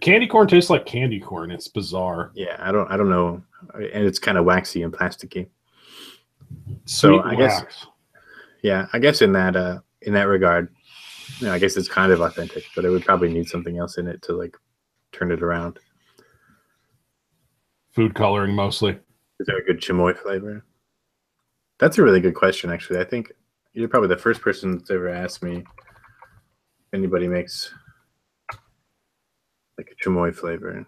Candy corn tastes like candy corn. It's bizarre. Yeah, I don't know, and it's kind of waxy and plasticky. So I guess in that regard, I guess it's kind of authentic, but it would probably need something else in it to like turn it around. Food coloring mostly. Is there a good chamoy flavor? That's a really good question, actually. I think you're probably the first person that's ever asked me if anybody makes like a chamoy flavor.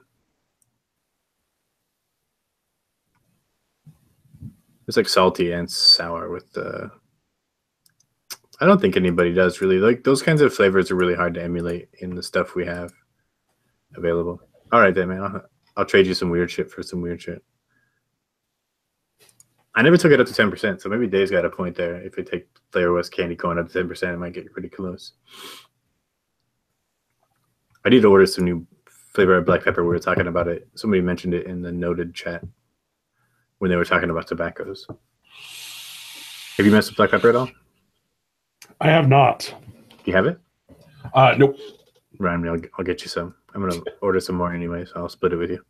It's like salty and sour with the. I don't think anybody does really. Like those kinds of flavors are really hard to emulate in the stuff we have available. All right, then, man. I'll trade you some weird shit for some weird shit. I never took it up to 10%, so maybe Dave's got a point there. If you take Flavor West candy corn up to 10%, it might get pretty close. I need to order some new flavor of black pepper. We were talking about it. Somebody mentioned it in the noted chat when they were talking about tobaccos. Have you messed with black pepper at all? I have not. You have it? Nope. Remind me, I'll get you some. I'm going to order some more anyway, so I'll split it with you.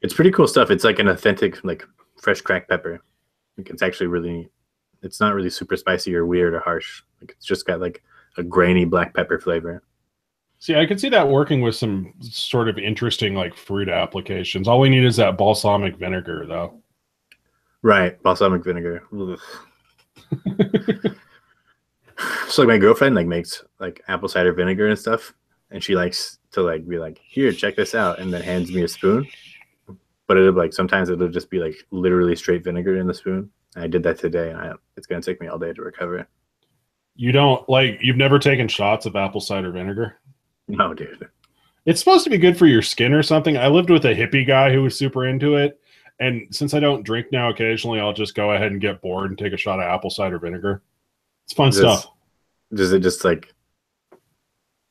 It's pretty cool stuff. It's like an authentic like fresh cracked pepper. Like it's actually really, it's not really super spicy or weird or harsh. Like it's just got like a grainy black pepper flavor. See, I could see that working with some sort of interesting like fruit applications. All we need is that balsamic vinegar, though. Right, balsamic vinegar. So like my girlfriend like makes like apple cider vinegar and stuff, and she likes to like be like, here, check this out, and then hands me a spoon. But it'll like sometimes it'll just be like literally straight vinegar in the spoon. I did that today, and it's gonna take me all day to recover. You don't like you've never taken shots of apple cider vinegar? No, dude. It's supposed to be good for your skin or something. I lived with a hippie guy who was super into it. And since I don't drink now, occasionally I'll just go ahead and get bored and take a shot of apple cider vinegar. It's fun stuff. Does it just like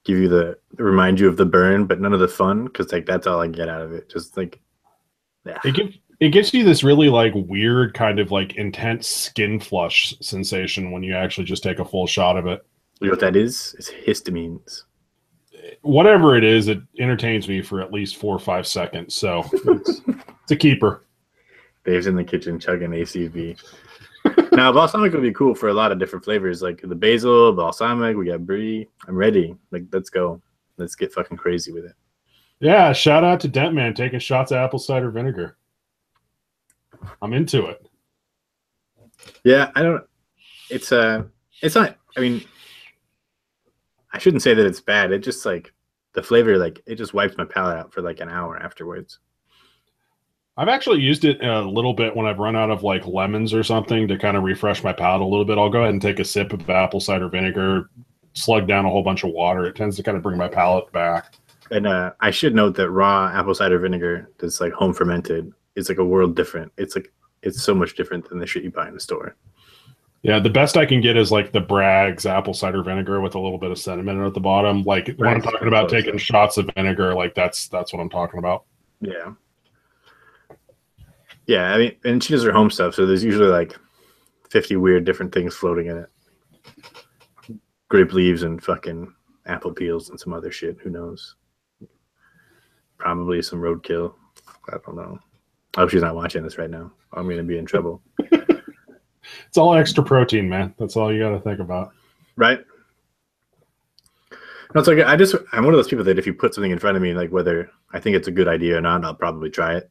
give you remind you of the burn, but none of the fun? Because like that's all I get out of it. Just like, yeah. It gives you this really like weird kind of like intense skin flush sensation when you actually just take a full shot of it. You know what that is? It's histamines. Whatever it is, it entertains me for at least 4 or 5 seconds. So it's a keeper. Dave's in the kitchen chugging ACV. Now, balsamic would be cool for a lot of different flavors, like the basil, balsamic. We got brie. I'm ready. Like, let's go. Let's get fucking crazy with it. Yeah, shout out to Dentman taking shots of apple cider vinegar. I'm into it. Yeah, I don't. It's not. I mean, I shouldn't say that it's bad. It just like the flavor, like it just wipes my palate out for like an hour afterwards. I've actually used it a little bit when I've run out of like lemons or something to kind of refresh my palate a little bit. I'll go ahead and take a sip of apple cider vinegar, slug down a whole bunch of water. It tends to kind of bring my palate back. And I should note that raw apple cider vinegar that's like home fermented is like a world different. It's like it's so much different than the shit you buy in the store. Yeah, the best I can get is like the Bragg's apple cider vinegar with a little bit of cinnamon at the bottom. Like when I'm talking about taking shots of vinegar, like that's what I'm talking about. Yeah. Yeah, I mean, and she does her home stuff, so there's usually like 50 weird different things floating in it. Grape leaves and fucking apple peels and some other shit. Who knows? Probably some roadkill. I don't know. I hope she's not watching this right now. I'm going to be in trouble. It's all extra protein, man. That's all you got to think about. Right? No, it's like I'm one of those people that if you put something in front of me, like whether I think it's a good idea or not, I'll probably try it.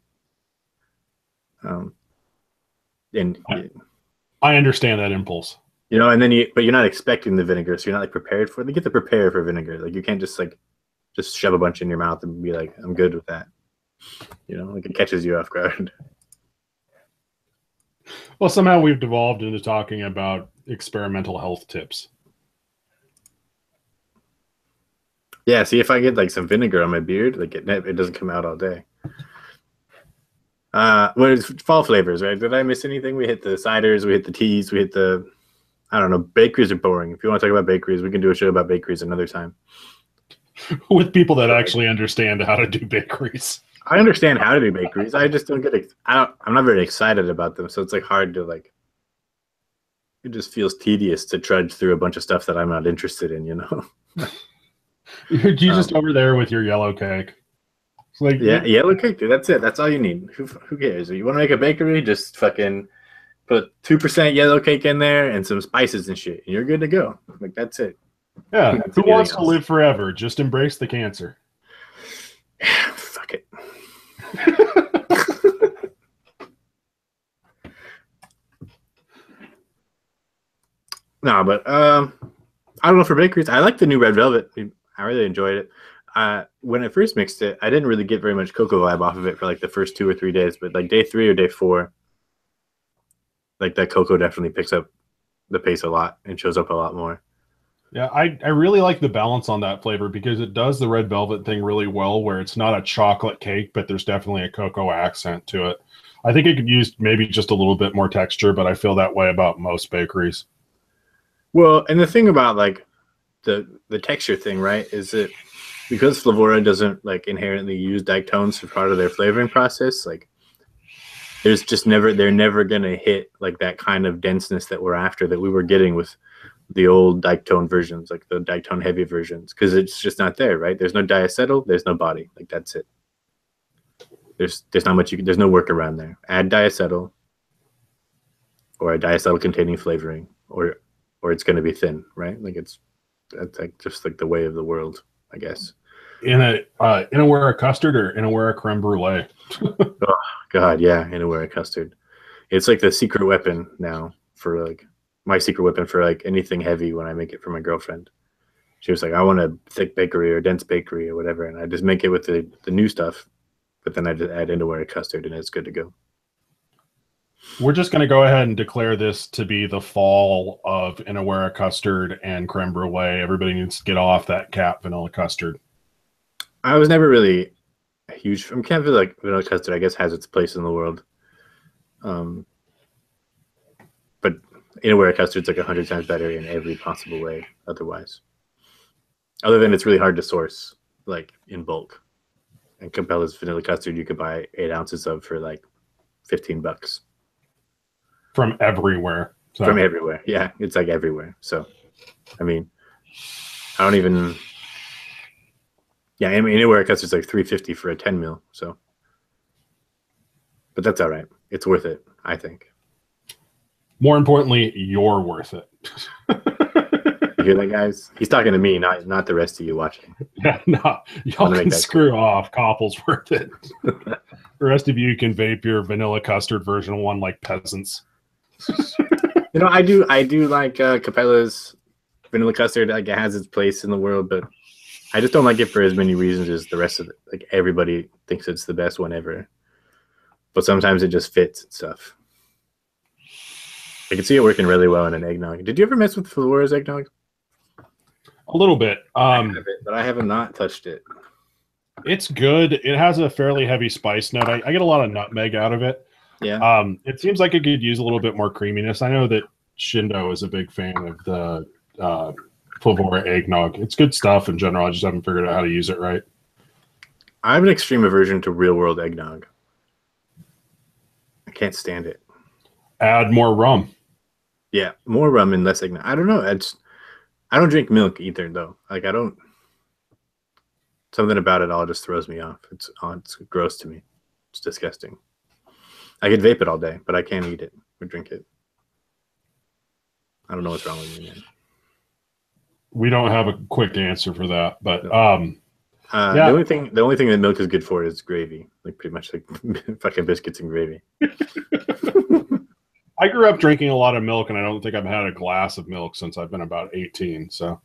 I understand that impulse. You know, and then but you're not expecting the vinegar, so you're not like prepared for it. You get to prepare for vinegar. Like you can't just shove a bunch in your mouth and be like, I'm good with that. You know, like it catches you off guard. Well, somehow we've devolved into talking about experimental health tips. Yeah, see, if I get like some vinegar on my beard, like it doesn't come out all day. What is fall flavors, right? Did I miss anything? We hit the ciders, we hit the teas, we hit I don't know, bakeries are boring. If you want to talk about bakeries, we can do a show about bakeries another time. With people that actually understand how to do bakeries. I understand how to do bakeries. I just don't I'm not very excited about them, so it's like hard to like. It just feels tedious to trudge through a bunch of stuff that I'm not interested in, you know. You're just over there with your yellow cake. It's like yellow cake, dude. That's it. That's all you need. Who cares? If you want to make a bakery, just fucking put 2% yellow cake in there and some spices and shit, and you're good to go. Like that's it. Yeah. Who wants to live forever? Just embrace the cancer. Fuck it. No, but I don't know for bakeries. I like the new red velvet. I really enjoyed it. When I first mixed it, I didn't really get very much cocoa vibe off of it for like the first 2 or 3 days, but like day 3 or day 4, like that cocoa definitely picks up the pace a lot and shows up a lot more. Yeah, I really like the balance on that flavor because it does the red velvet thing really well where it's not a chocolate cake, but there's definitely a cocoa accent to it. I think it could use maybe just a little bit more texture, but I feel that way about most bakeries. Well, and the thing about like the texture thing, right, is that because Flavora doesn't like inherently use diketones for part of their flavoring process, like they're never gonna hit like that kind of denseness that we're after that we were getting with the old diketone versions, like the diketone heavy versions, because it's just not there, right? There's no diacetyl, there's no body, like that's it. There's not much there's no workaround there. Add diacetyl, or a diacetyl containing flavoring, or it's going to be thin, right? Like that's like just like the way of the world, I guess. In a where a custard or in a where a creme brulee. Oh God, yeah, anywhere a custard. It's like the secret weapon now for like my secret weapon for like anything heavy when I make it for my girlfriend. She was like, I want a thick bakery or dense bakery or whatever, and I just make it with the new stuff, but then I just add Inawera custard and it's good to go. We're just going to go ahead and declare this to be the fall of Inawera custard and creme brulee. Everybody needs to get off that cap vanilla custard. I was never really a huge. I can't feel like vanilla custard, I guess, has its place in the world. But Inawera custard's like 100 times better in every possible way otherwise. Other than it's really hard to source, like in bulk. And Capella's vanilla custard you could buy 8 ounces of for like $15. From everywhere. So. From everywhere. Yeah, it's like everywhere. So, I mean, I don't even. Yeah, I mean, Inawera custard's like $3.50 for a 10 mil. So, but that's all right. It's worth it, I think. More importantly, you're worth it. You hear that, guys? He's talking to me, not the rest of you watching. Yeah, no, y'all can screw off. Copple's worth it. The rest of you can vape your vanilla custard version of one like peasants. You know, I do like Capella's vanilla custard. Like, it has its place in the world, but I just don't like it for as many reasons as the rest of it. Like, everybody thinks it's the best one ever, but sometimes it just fits and stuff. I can see it working really well in an eggnog. Did you ever mess with Flora's eggnog? A little bit. But I have not touched it. It's good. It has a fairly heavy spice note. I get a lot of nutmeg out of it. Yeah. It seems like it could use a little bit more creaminess. I know that Shindo is a big fan of the Flavora eggnog. It's good stuff in general. I just haven't figured out how to use it right. I have an extreme aversion to real world eggnog. I can't stand it. Add more rum. Yeah, more rum and less eggnog. I don't know. I don't drink milk either, though. Like, I don't. Something about it all just throws me off. It's gross to me. It's disgusting. I could vape it all day, but I can't eat it or drink it. I don't know what's wrong with me, man. We don't have a quick answer for that, but yeah. The only thing that milk is good for is gravy. Like, pretty much like fucking biscuits and gravy. I grew up drinking a lot of milk, and I don't think I've had a glass of milk since I've been about 18. So,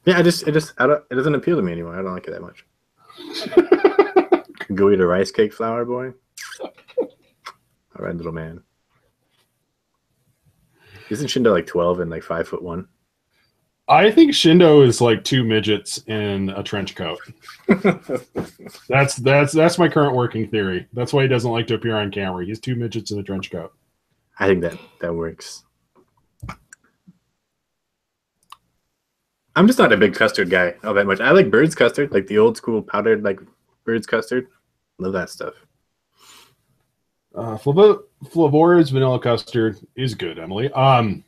yeah, it doesn't appeal to me anymore. I don't like it that much. Go eat a rice cake flour, boy. All right, little man. Isn't Shindo like 12 and like 5'1"? I think Shindo is like 2 midgets in a trench coat. That's my current working theory. That's why he doesn't like to appear on camera. He's 2 midgets in a trench coat. I think that works. I'm just not a big custard guy all that much. I like Bird's custard, like the old school powdered like Bird's custard. Love that stuff. Flavora's vanilla custard is good, Emily. I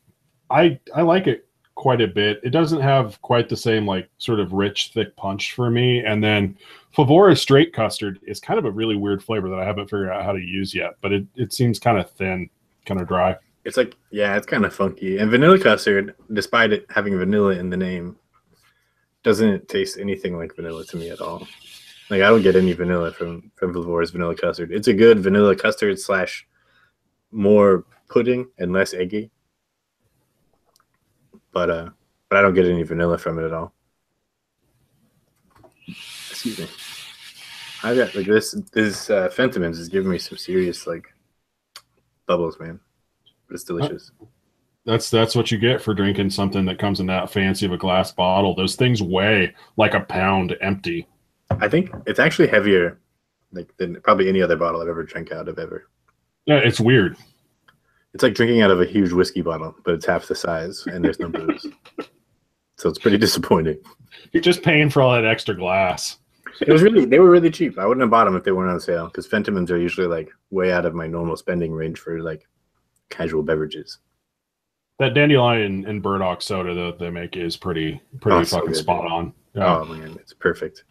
like it quite a bit. It doesn't have quite the same like sort of rich, thick punch for me. And then Flavora's straight custard is kind of a really weird flavor that I haven't figured out how to use yet. But it seems kind of thin. Kind of dry. It's like, yeah, it's kind of funky. And vanilla custard, despite it having vanilla in the name, doesn't taste anything like vanilla to me at all. Like, I don't get any vanilla from Flavora's vanilla custard. It's a good vanilla custard / more pudding and less eggy. But I don't get any vanilla from it at all. Excuse me. I got like this Fentimans is giving me some serious like bubbles, man. But it's delicious. That's what you get for drinking something that comes in that fancy of a glass bottle. Those things weigh like a pound empty. I think it's actually heavier than probably any other bottle I've ever drank out of ever. Yeah, it's weird. It's like drinking out of a huge whiskey bottle, but it's half the size and there's no booze. So it's pretty disappointing. You're just paying for all that extra glass. They were really cheap. I wouldn't have bought them if they weren't on sale because Fentimans are usually like way out of my normal spending range for like casual beverages. That dandelion and burdock soda that they make is pretty fucking spot on. Yeah. Oh man, it's perfect.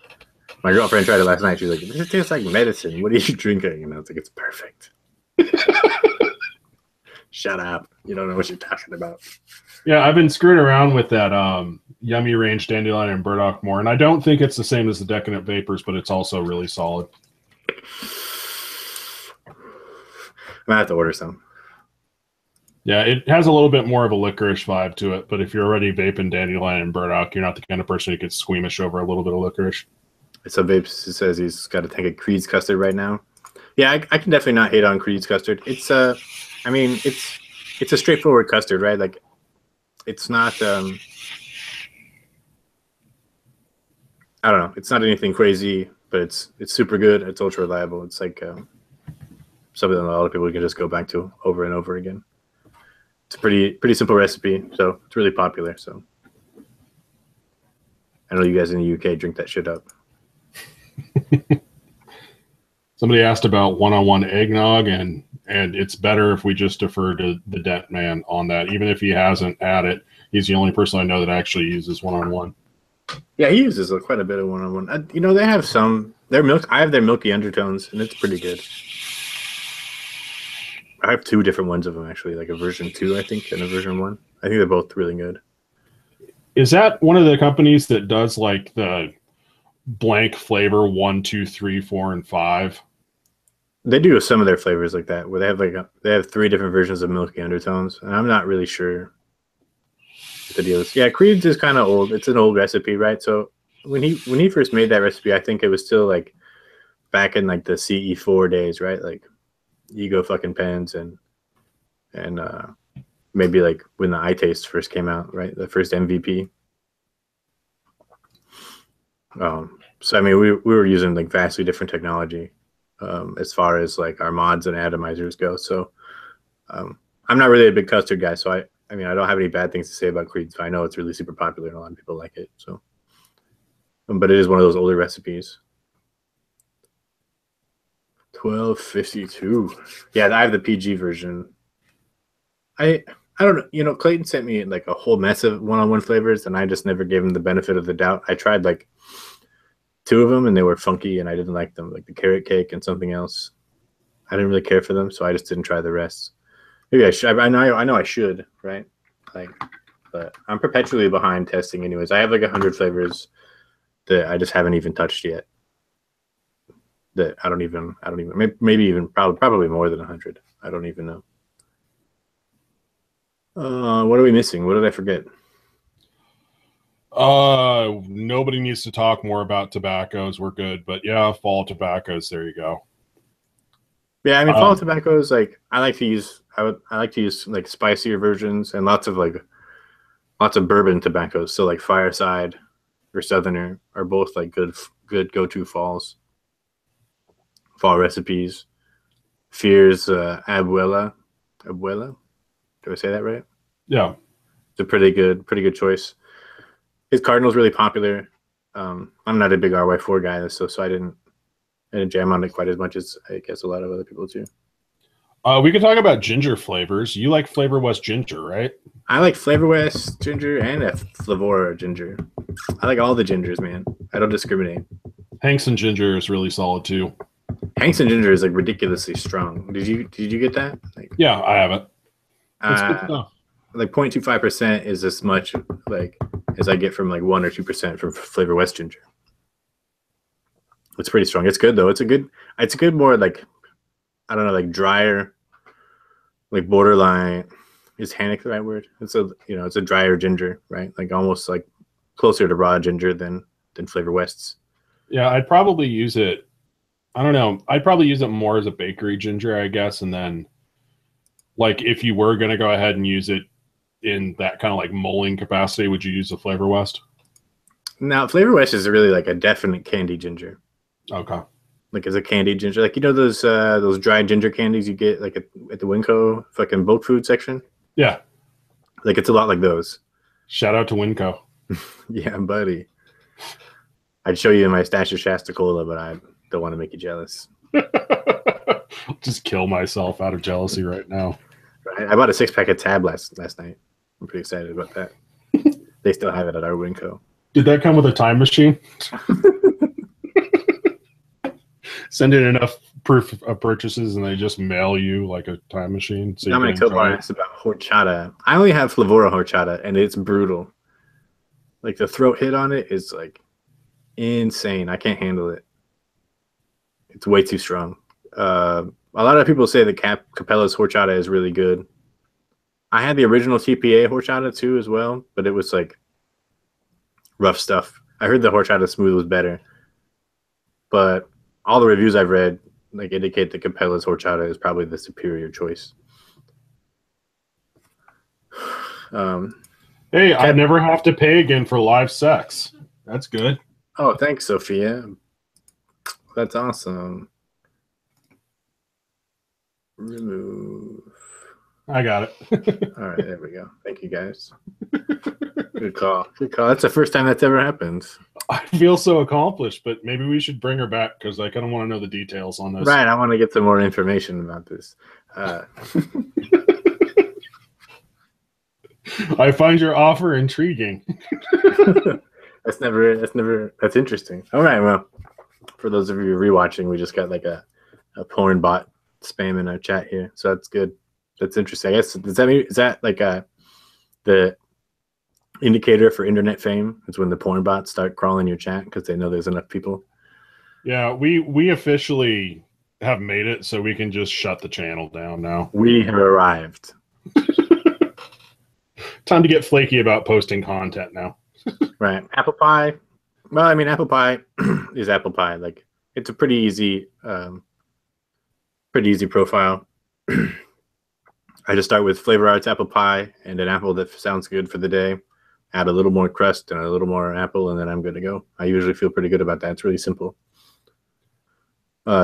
My girlfriend tried it last night. She was like, "This tastes like medicine. What are you drinking?" And I was like, "It's perfect." Shut up. You don't know what you're talking about. Yeah, I've been screwing around with that Yummy Range Dandelion and Burdock more, and I don't think it's the same as the Decadent Vapors, but it's also really solid. I'm gonna have to order some. Yeah, it has a little bit more of a licorice vibe to it, but if you're already vaping Dandelion and Burdock, you're not the kind of person who gets squeamish over a little bit of licorice. Some vapes says he's got to take a Creed's custard right now. Yeah, I can definitely not hate on Creed's custard. It's I mean, it's a straightforward custard, right? Like, it's not I don't know. It's not anything crazy, but it's super good. It's ultra reliable. It's like something that a lot of people can just go back to over and over again. It's a pretty simple recipe, so it's really popular. So I know you guys in the UK drink that shit up. Somebody asked about one-on-one eggnog, and it's better if we just defer to the Dent Man on that. Even if he hasn't had it, he's the only person I know that actually uses one-on-one. Yeah, he uses quite a bit of one-on-one. You know, they have I have their milky undertones, and it's pretty good. I have 2 different ones of them, actually, like a version 2, I think, and a version 1. I think they're both really good. Is that one of the companies that does like the blank flavor 1, 2, 3, 4, and 5? They do some of their flavors like that, where they have 3 different versions of milky undertones, and I'm not really sure what the deal is. Yeah, Creed's is kind of old. It's an old recipe, right? So when he first made that recipe, I think it was still like back in like the CE4 days, right? Like Ego fucking pens and maybe like when the iTaste first came out, right? The first MVP. So I mean, we were using like vastly different technology as far as like our mods and atomizers go. So I'm not really a big custard guy, so I mean I don't have any bad things to say about Creed. So I know it's really super popular and a lot of people like it. So, but it is one of those older recipes. 1252. Yeah, I have the PG version. I don't know. You know, Clayton sent me like a whole mess of one-on-one flavors, and I just never gave him the benefit of the doubt. I tried like 2 of them, and they were funky, and I didn't like them, like the carrot cake and something else. I didn't really care for them, so I just didn't try the rest. Maybe I should. I know I should, right? Like, but I'm perpetually behind testing, anyways. I have like 100 flavors that I just haven't even touched yet. That I don't even. Maybe even probably more than 100. I don't even know. What are we missing? What did I forget? Nobody needs to talk more about tobaccos. We're good, but yeah, fall tobaccos. There you go. Yeah, I mean, fall tobaccos. Like, I like to use like spicier versions and lots of bourbon tobaccos. So like Fireside or Southerner are both like good go-to fall recipes. Fear's Abuela. Do I say that right? Yeah, it's a pretty good choice. His Cardinal's really popular. I'm not a big RY4 guy, so I didn't jam on it quite as much as I guess a lot of other people do. We could talk about ginger flavors. You like Flavor West ginger, right? I like Flavor West ginger and a Flavora ginger. I like all the gingers, man. I don't discriminate. Hanks and ginger is really solid too. Hanks and ginger is like ridiculously strong. Did you get that? Like, yeah, I have it. It's good stuff. Like 0.25% is as much like as I get from like 1 or 2% from Flavor West ginger. It's pretty strong. It's good though. It's a good more like, I don't know, like drier, like borderline. Is tannic the right word? It's a drier ginger, right? Like almost like closer to raw ginger than Flavor West's. Yeah, I'd probably use it. I don't know. I'd probably use it more as a bakery ginger, I guess, and then like if you were going to go ahead and use it in that kind of like mulling capacity, would you use the Flavor West? Now, Flavor West is really like a definite candy ginger. Okay. Like as a candy ginger, like those dried ginger candies you get like at the Winco fucking bulk food section. Yeah. Like it's a lot like those. Shout out to Winco. Yeah, buddy. I'd show you my stash of Shasta Cola, but I don't want to make you jealous. Just kill myself out of jealousy right now. Right? I bought a 6-pack of Tab last night. I'm pretty excited about that. They still have it at our Winco. Did that come with a time machine? Send in enough proof of purchases and they just mail you like a time machine. So Dominic Tobar asked about horchata. I only have Flavora horchata, and it's brutal. Like the throat hit on it is like insane. I can't handle it. It's way too strong. A lot of people say the Capella's horchata is really good. I had the original TPA horchata too as well, but it was like rough stuff. I heard the horchata smooth was better, but all the reviews I've read like indicate the Capella's horchata is probably the superior choice. Hey, I never have to pay again for live sex. That's good. Oh, thanks, Sophia. That's awesome. Remove. I got it. All right, there we go. Thank you, guys. Good call. Good call. That's the first time that's ever happened. I feel so accomplished, but maybe we should bring her back because I kind of want to know the details on this. Right, I want to get some more information about this. I find your offer intriguing. That's interesting. All right, well, for those of you rewatching, we just got like a porn bot spam in our chat here, so that's good. That's interesting. I guess is that like the indicator for internet fame? Is when the porn bots start crawling your chat because they know there's enough people. Yeah, we officially have made it, so we can just shut the channel down now. We have arrived. Time to get flaky about posting content now. Right. Apple pie. Well, I mean, apple pie is apple pie. Like, it's a pretty easy profile. I just start with Flavor Arts apple pie and an apple that sounds good for the day. Add a little more crust and a little more apple, and then I'm good to go. I usually feel pretty good about that. It's really simple.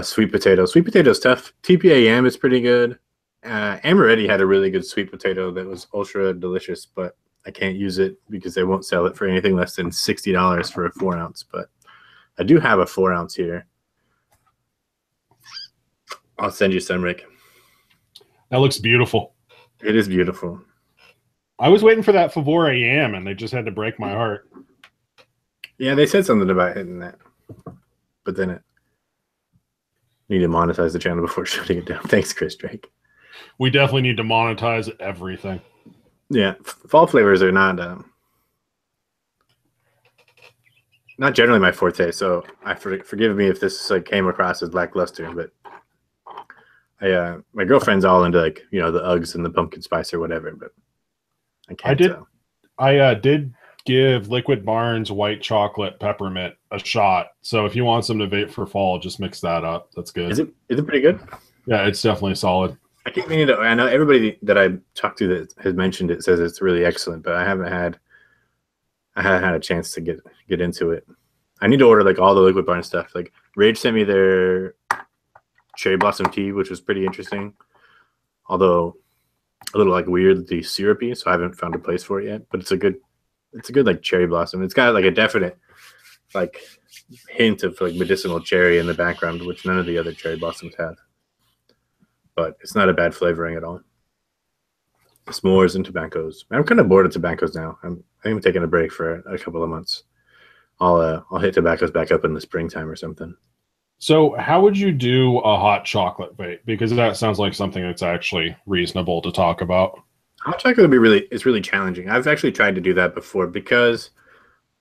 Sweet potato. Sweet potato is tough. TPA is pretty good. Amaretti had a really good sweet potato that was ultra delicious, but I can't use it because they won't sell it for anything less than $60 for a 4-ounce. But I do have a 4-ounce here. I'll send you some, Rick. That looks beautiful. It is beautiful. I was waiting for that Favora yam, and they just had to break my heart. Yeah, they said something about hitting that, but then it need to monetize the channel before shutting it down. Thanks, Chris Drake. We definitely need to monetize everything. Yeah, fall flavors are not generally my forte, so forgive me if this like came across as lackluster, but my girlfriend's all into like the Uggs and the pumpkin spice or whatever, but I can't. I did give Liquid Barnes white chocolate peppermint a shot, so if you want some to vape for fall, just mix that up. That's good. Is it pretty good? Yeah, it's definitely solid. I keep meaning to. I know everybody that I talked to that has mentioned it says it's really excellent, but I haven't had a chance to get into it. I need to order like all the Liquid Barn stuff. Like Rage sent me their cherry blossom tea, which was pretty interesting, although a little like weirdly syrupy. So I haven't found a place for it yet. But it's a good like cherry blossom. It's got like a definite like hint of like medicinal cherry in the background, which none of the other cherry blossoms have. But it's not a bad flavoring at all. S'mores and tobaccos. I'm kind of bored of tobaccos now. I'm taking a break for a couple of months. I'll hit tobaccos back up in the springtime or something. So how would you do a hot chocolate vape? Because that sounds like something that's actually reasonable to talk about. Hot chocolate would be it's really challenging. I've actually tried to do that before because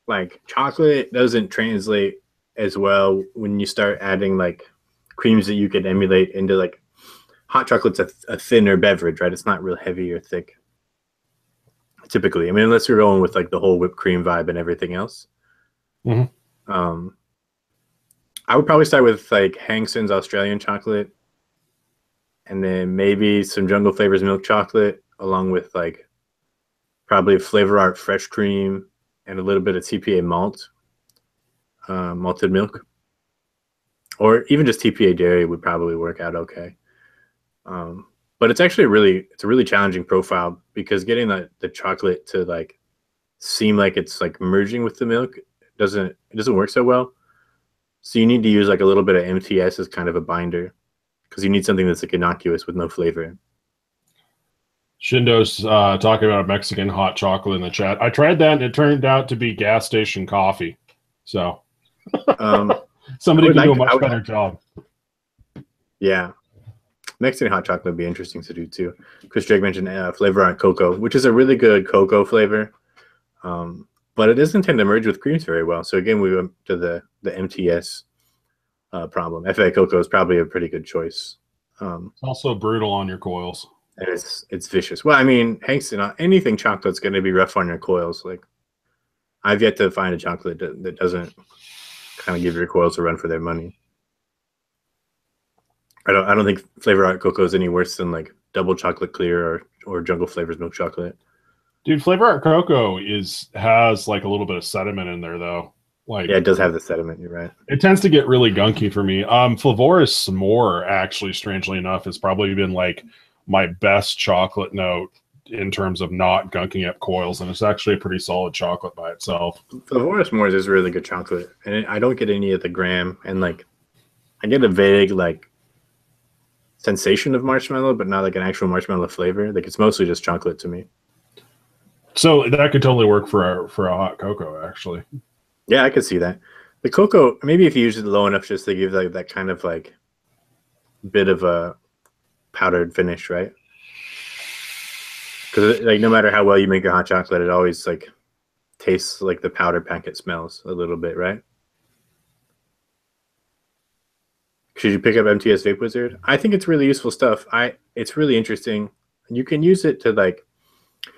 like chocolate doesn't translate as well when you start adding like creams that you could emulate into like hot chocolate's a thinner beverage, right? It's not real heavy or thick. Typically, I mean, unless you're going with like the whole whipped cream vibe and everything else. Mm-hmm. I would probably start with like Hangson's Australian chocolate, and then maybe some Jungle Flavors milk chocolate, along with like probably Flavor Art fresh cream and a little bit of TPA malt, malted milk, or even just TPA dairy would probably work out okay. But it's actually a really challenging profile because getting the chocolate to like seem like it's like merging with the milk doesn't work so well. So you need to use like a little bit of MTS as kind of a binder because you need something that's like innocuous with no flavor. Shindo's talking about Mexican hot chocolate in the chat. I tried that and it turned out to be gas station coffee. So somebody can do a much better job. Yeah. Mexican hot chocolate would be interesting to do too. Chris Drake mentioned flavor on cocoa, which is a really good cocoa flavor. But it doesn't tend to merge with creams very well. So again, we went to the MTS problem. FA cocoa is probably a pretty good choice. It's also brutal on your coils. And it's vicious. Well, I mean, Hankston, anything chocolate's going to be rough on your coils. Like, I've yet to find a chocolate that doesn't kind of give your coils a run for their money. I don't think flavor art cocoa is any worse than like double chocolate clear or jungle flavors milk chocolate. Dude, flavor art cocoa has like a little bit of sediment in there though. Like, yeah, it does have the sediment. You're right. It tends to get really gunky for me. Flavoris S'more, actually, strangely enough, has probably been like my best chocolate note in terms of not gunking up coils, and it's actually a pretty solid chocolate by itself. Flavoris S'mores is really good chocolate, and I don't get any of the graham, and like I get a vague like sensation of marshmallow, but not like an actual marshmallow flavor. Like it's mostly just chocolate to me. So that could totally work for a hot cocoa, actually. Yeah, I could see that. The cocoa, maybe if you use it low enough just to give like that kind of like bit of a powdered finish, right? Because like no matter how well you make your hot chocolate, it always like tastes like the powder packet smells a little bit, right? Should you pick up MTS Vape Wizard? I think it's really useful stuff. It's really interesting. You can use it to like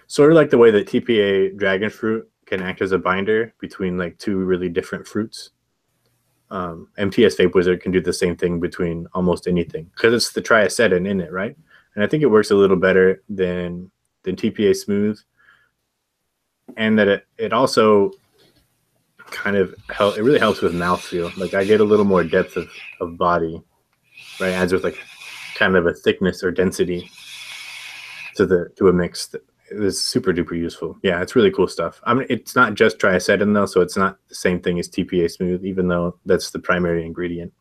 sort of like the way that TPA dragon fruit can act as a binder between like two really different fruits. MTS Vape Wizard can do the same thing between almost anything because it's the triacetin in it, right? And I think it works a little better than TPA Smooth, and that it also kind of it really helps with mouthfeel. Like I get a little more depth of body, right? Adds with like kind of a thickness or density to a mix that is super duper useful. Yeah, it's really cool stuff. I mean, it's not just triacetin though, so it's not the same thing as TPA Smooth, even though that's the primary ingredient.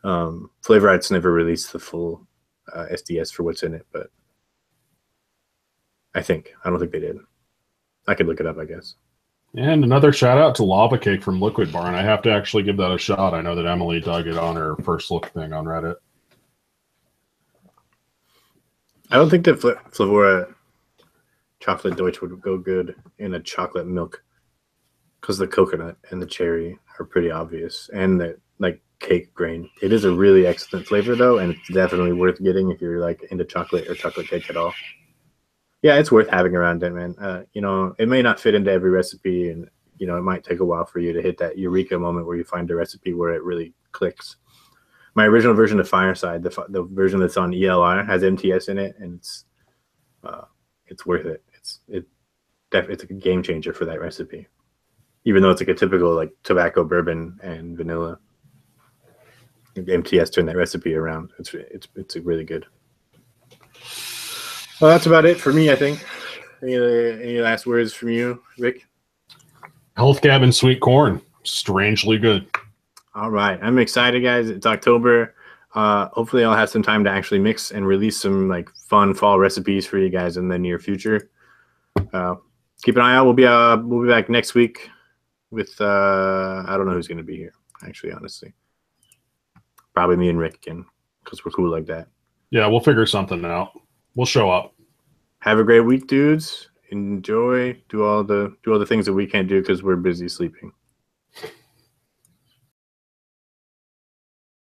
Flavor Arts never released the full SDS for what's in it, but I don't think they did. I could look it up, I guess. And another shout out to Lava Cake from Liquid Barn. I have to actually give that a shot. I know that Emily dug it on her first look thing on Reddit. I don't think that Flavora chocolate Deutsch would go good in a chocolate milk because the coconut and the cherry are pretty obvious, and the like cake grain. It is a really excellent flavor though, and it's definitely worth getting if you're like into chocolate or chocolate cake at all. Yeah, it's worth having around it, man. You know, it may not fit into every recipe, and you know, it might take a while for you to hit that eureka moment where you find a recipe where it really clicks. My original version of Fireside, the version that's on ELR, has MTS in it, and it's worth it. It's a game changer for that recipe, even though it's like a typical like tobacco, bourbon, and vanilla. MTS turned that recipe around. It's really good. Well, that's about it for me, I think. Any last words from you, Rick? Health Gab and sweet corn, strangely good. All right, I'm excited, guys. It's October. Hopefully, I'll have some time to actually mix and release some like fun fall recipes for you guys in the near future. Keep an eye out. We'll be back next week with I don't know who's going to be here. Actually, honestly, probably me and Rick again because we're cool like that. Yeah, we'll figure something out. We'll show up. Have a great week, dudes. Enjoy. Do all the things that we can't do because we're busy sleeping.